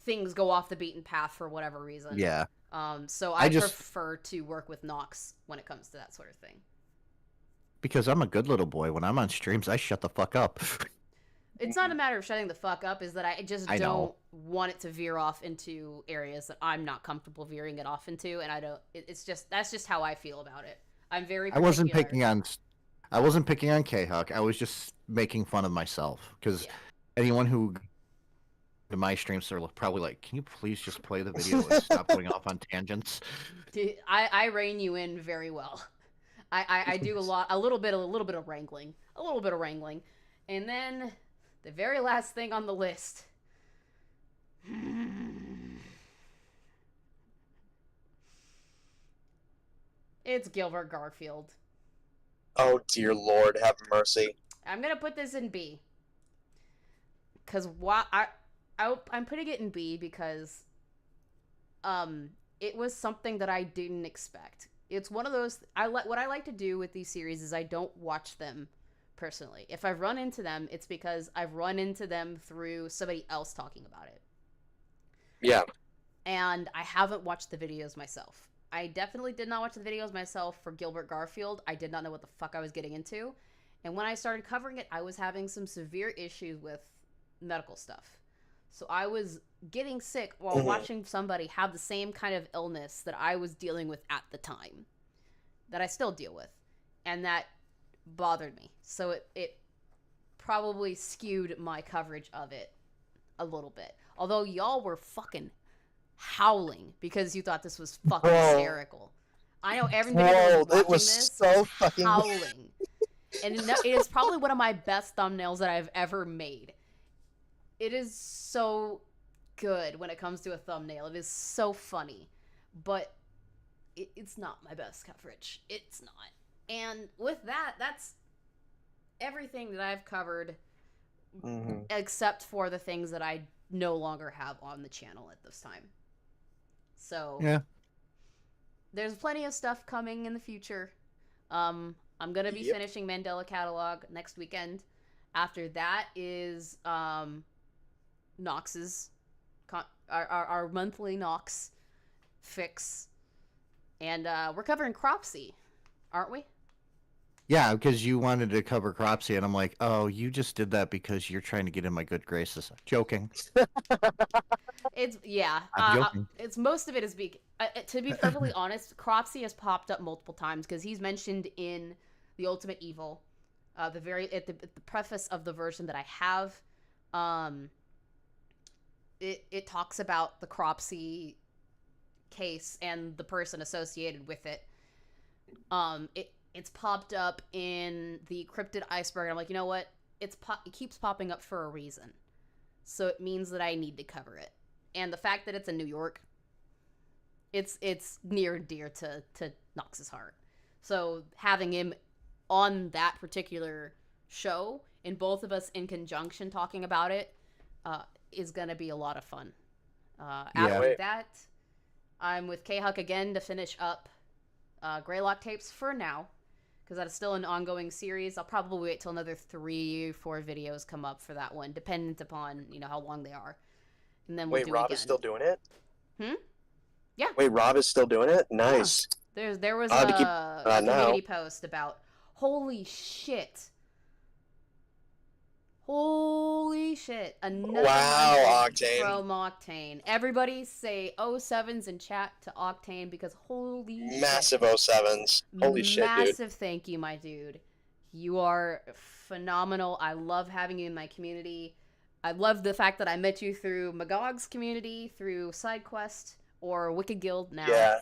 things go off the beaten path for whatever reason. Yeah. So I prefer to work with Nox when it comes to that sort of thing. Because I'm a good little boy. When I'm on streams, I shut the fuck up. It's not a matter of shutting the fuck up, is that I just don't want it to veer off into areas that I'm not comfortable veering it off into, and I don't. That's just how I feel about it. I'm very particular. I wasn't picking on K-Huck. I was just making fun of myself because anyone who to my streams are probably like, can you please just play the video and stop going off on tangents? Dude, I rein you in very well. I do a little bit of wrangling, and then the very last thing on the list. It's Gilbert Garfield. Oh dear Lord, have mercy. I'm gonna put this in B. Cause I'm putting it in B because it was something that I didn't expect. It's one of those what I like to do with these series is I don't watch them personally. If I've run into them, it's because I've run into them through somebody else talking about it. Yeah. And I haven't watched the videos myself. I definitely did not watch the videos myself for Gilbert Garfield. I did not know what the fuck I was getting into. And when I started covering it, I was having some severe issues with medical stuff. So I was getting sick while watching somebody have the same kind of illness that I was dealing with at the time. That I still deal with. And that bothered me. So it probably skewed my coverage of it a little bit. Although y'all were fucking howling because you thought this was fucking hysterical. I know everybody was watching this so fucking howling. And it is probably one of my best thumbnails that I've ever made. It is so good when it comes to a thumbnail. It is so funny. But it's not my best coverage. It's not. And with that, that's everything that I've covered except for the things that I no longer have on the channel at this time. So yeah, there's plenty of stuff coming in the future. I'm going to be finishing Mandela Catalog next weekend. After that is Nox's our monthly Nox fix, and we're covering Cropsy, aren't we? Yeah, because you wanted to cover Cropsy, and I'm like, oh, you just did that because you're trying to get in my good graces. Joking. It's yeah. I'm joking. It's most of it is to be perfectly honest, Cropsy has popped up multiple times because he's mentioned in the Ultimate Evil, at the preface of the version that I have. It talks about the Cropsy case and the person associated with it. It's popped up in the Cryptid Iceberg, and I'm like, you know what? It keeps popping up for a reason. So it means that I need to cover it. And the fact that it's in New York, it's near and dear to Nox's heart. So having him on that particular show, and both of us in conjunction talking about it, is going to be a lot of fun. After that, I'm with K-Huck again to finish up Greylock tapes for now, because that is still an ongoing series. I'll probably wait till another 3 or 4 videos come up for that one, dependent upon, how long they are. And then we'll do Rob again. is still doing it? Yeah. Wait, Rob is still doing it? Nice. Yeah. There was a community post about, holy shit, another Octane. from Octane. Everybody say 07s in chat to Octane, because holy Massive 07s. Holy shit, dude. Massive thank you, my dude. You are phenomenal. I love having you in my community. I love the fact that I met you through Magog's community, through SideQuest, or Wicked Guild now. Yeah.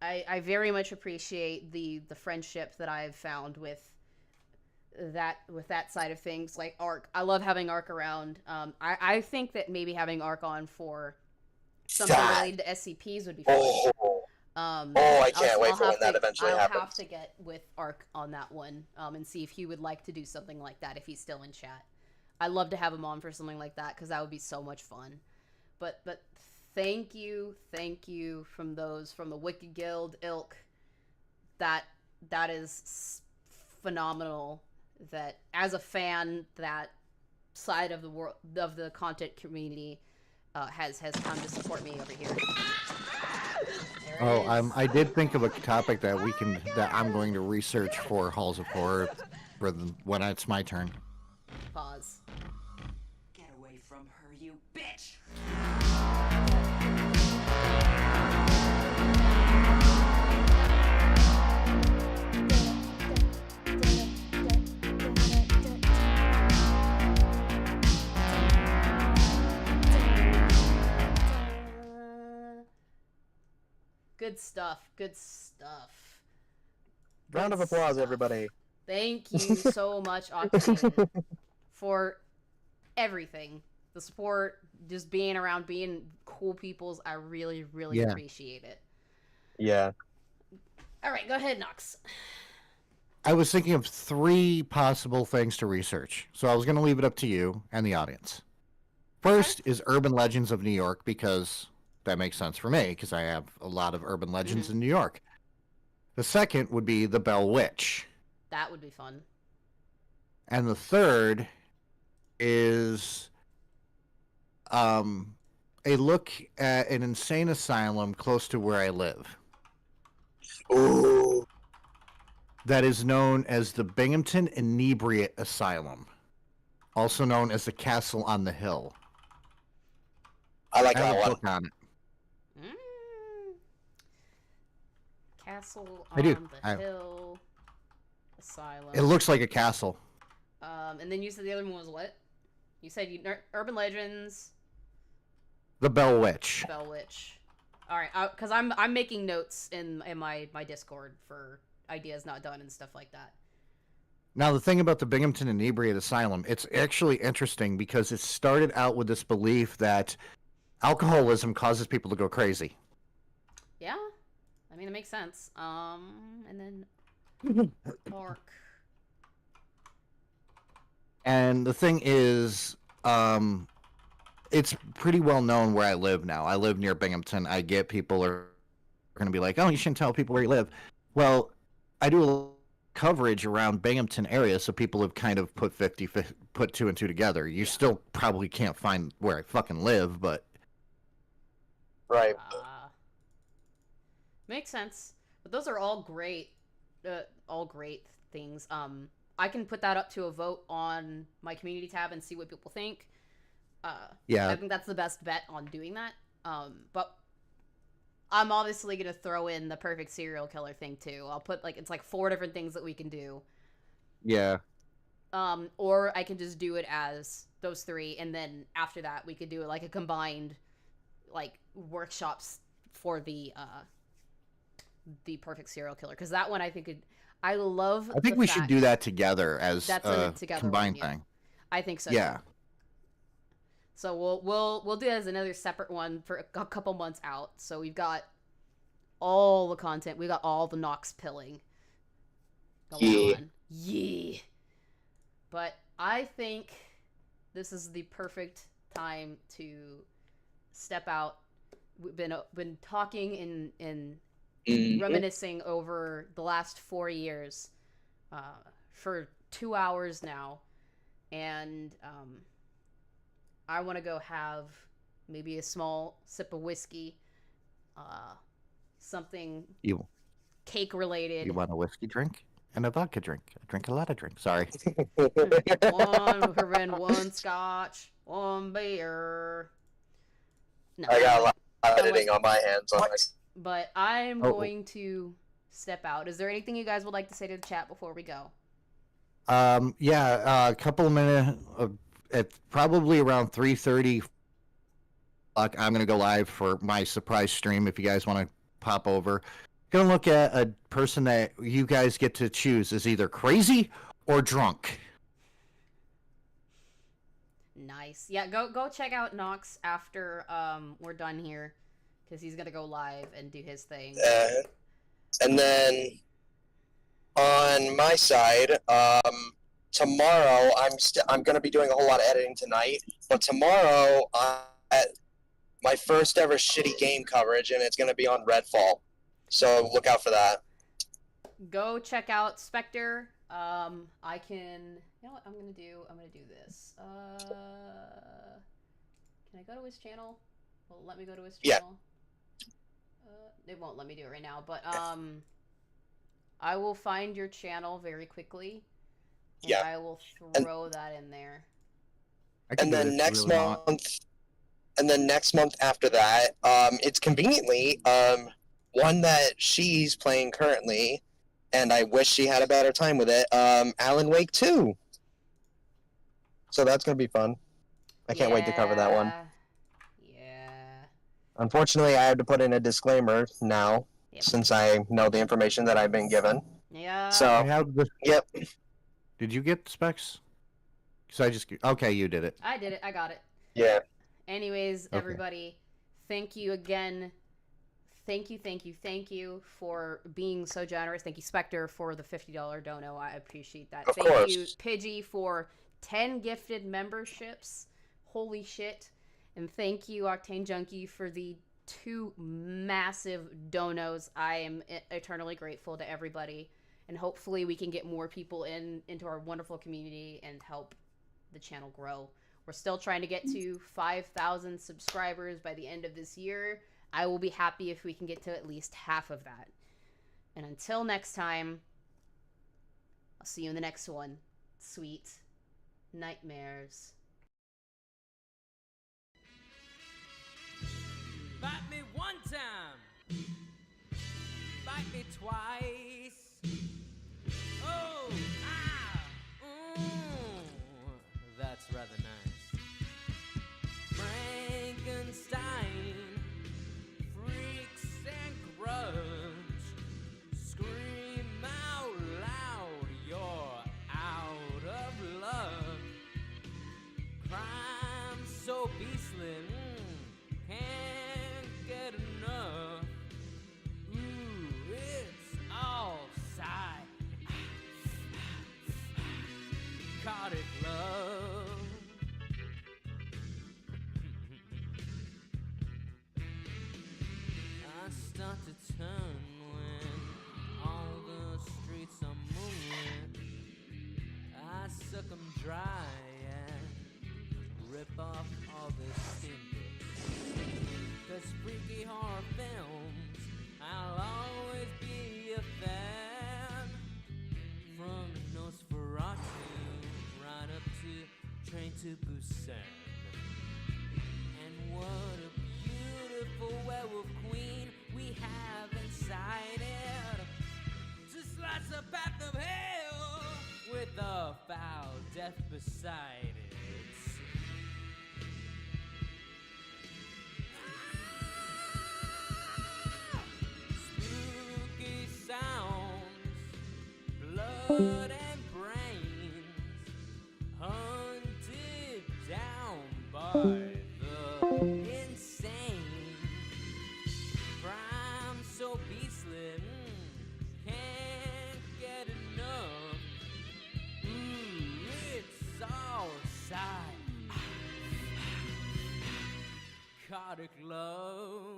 I very much appreciate the friendship that I've found with that side of things. Like Ark, I love having Ark around. I think that maybe having Ark on for something related to SCPs would be fun. I can't wait for when that eventually happens. I'll have to get with Ark on that one, and see if he would like to do something like that if he's still in chat. I'd love to have him on for something like that, because that would be so much fun. But thank you from the Wicked Guild ilk. That is phenomenal. That as a fan, that side of the world, of the content community, has come to support me over here. I did think of a topic that I'm going to research for Halls of Horror when it's my turn. Pause. Get away from her, you bitch! Good stuff. Round of applause, everybody. Thank you so much, Octane, for everything. The support, just being around, being cool peoples. I really, really appreciate it. Yeah. All right, go ahead, Nox. I was thinking of 3 possible things to research, so I was going to leave it up to you and the audience. First is urban legends of New York, because that makes sense for me, because I have a lot of urban legends in New York. The second would be the Bell Witch. That would be fun. And the third is a look at an insane asylum close to where I live. Ooh. That is known as the Binghamton Inebriate Asylum, also known as the Castle on the Hill. I like I have that a one. book on it. Castle I do. on the Hill Asylum. It looks like a castle. And then you said the other one was what? You said urban legends. The Bell Witch. Bell Witch. All right, because I'm making notes in my Discord for ideas not done and stuff like that. Now, the thing about the Binghamton Inebriate Asylum, it's actually interesting because it started out with this belief that alcoholism causes people to go crazy. Yeah, I mean, it makes sense. And then Park. And the thing is, it's pretty well known where I live now. I live near Binghamton. I get people are going to be like, oh, you shouldn't tell people where you live. Well, I do a coverage around Binghamton area, so people have kind of put put two and two together. You still probably can't find where I fucking live, but Right. Makes sense. But those are all great things. I can put that up to a vote on my community tab and see what people think. yeah, I think that's the best bet on doing that. But I'm obviously gonna throw in the perfect serial killer thing too. I'll put it's like 4 different things that we can do. yeah. Or I can just do it as those 3, and then after that we could do it like a combined workshops for the perfect serial killer, because that one I think I love. I think we should do that together as that's a together combined one, yeah. thing. I think so. Yeah. Too. So we'll do it as another separate one for a couple months out. So we've got all the content. We got all the Nox pilling going on. Yeah. But I think this is the perfect time to step out. We've been talking and reminiscing over the last 4 years for 2 hours now, and I want to go have maybe a small sip of whiskey, something cake related. You want a whiskey drink and a vodka drink? I drink a lot of drinks. Sorry. One bourbon, one scotch, one beer. No, I got a lot of editing on my hands on this. but I'm going to step out. Is there anything you guys would like to say to the chat before we go? Yeah, a couple of minutes. At probably around 3:30. I'm gonna go live for my surprise stream. If you guys want to pop over, gonna look at a person that you guys get to choose is either crazy or drunk. Nice. Yeah, go check out Nox after we're done here, because he's gonna go live and do his thing. And then on my side, tomorrow I'm gonna be doing a whole lot of editing tonight, but tomorrow at my first ever shitty game coverage, and it's gonna be on Redfall, so look out for that. Go check out Spectre. I can. You know what I'm gonna do? I'm gonna do this. Can I go to his channel? Well, let me go to his channel. Yeah. It won't let me do it right now, but I will find your channel very quickly. And Yeah. I will throw that in there. And then next month after that, it's conveniently one that she's playing currently, and I wish she had a better time with it. Alan Wake 2. So that's gonna be fun. I can't wait to cover that one. Yeah. Unfortunately, I have to put in a disclaimer now, since I know the information that I've been given. Yeah. So I have the. Yep. Did you get the specs? Because I just. Okay, you did it. I did it. I got it. Yeah. Anyways, everybody, thank you again. Thank you for being so generous. Thank you, Spectre, for the $50 dono. I appreciate that. Thank you, Pidgey, for 10 gifted memberships. Holy shit. And thank you, Octane Junkie, for the 2 massive donos. I am eternally grateful to everybody. And hopefully we can get more people into our wonderful community and help the channel grow. We're still trying to get to 5,000 subscribers by the end of this year. I will be happy if we can get to at least half of that. And until next time, I'll see you in the next one. Sweet nightmares. Bite me one time. Bite me twice. Oh, ah, that's rather nice. Frankenstein, freaks and grunge. Scream out loud, you're out of love. Crime so beastly, can't get enough. Ooh, it's all side. Psychotic love. I start to turn when all the streets are moonlit. endless freaky horror films. I'll always be a fan. From Nosferatu right up to Train to Busan. And what a beautiful werewolf queen we have inside it. To slice a path of hell with a foul death beside it. Spooky sounds, blood and brains, hunted down by the insane. Crime so beastly, can't get enough. Ooh, it's all psychotic love.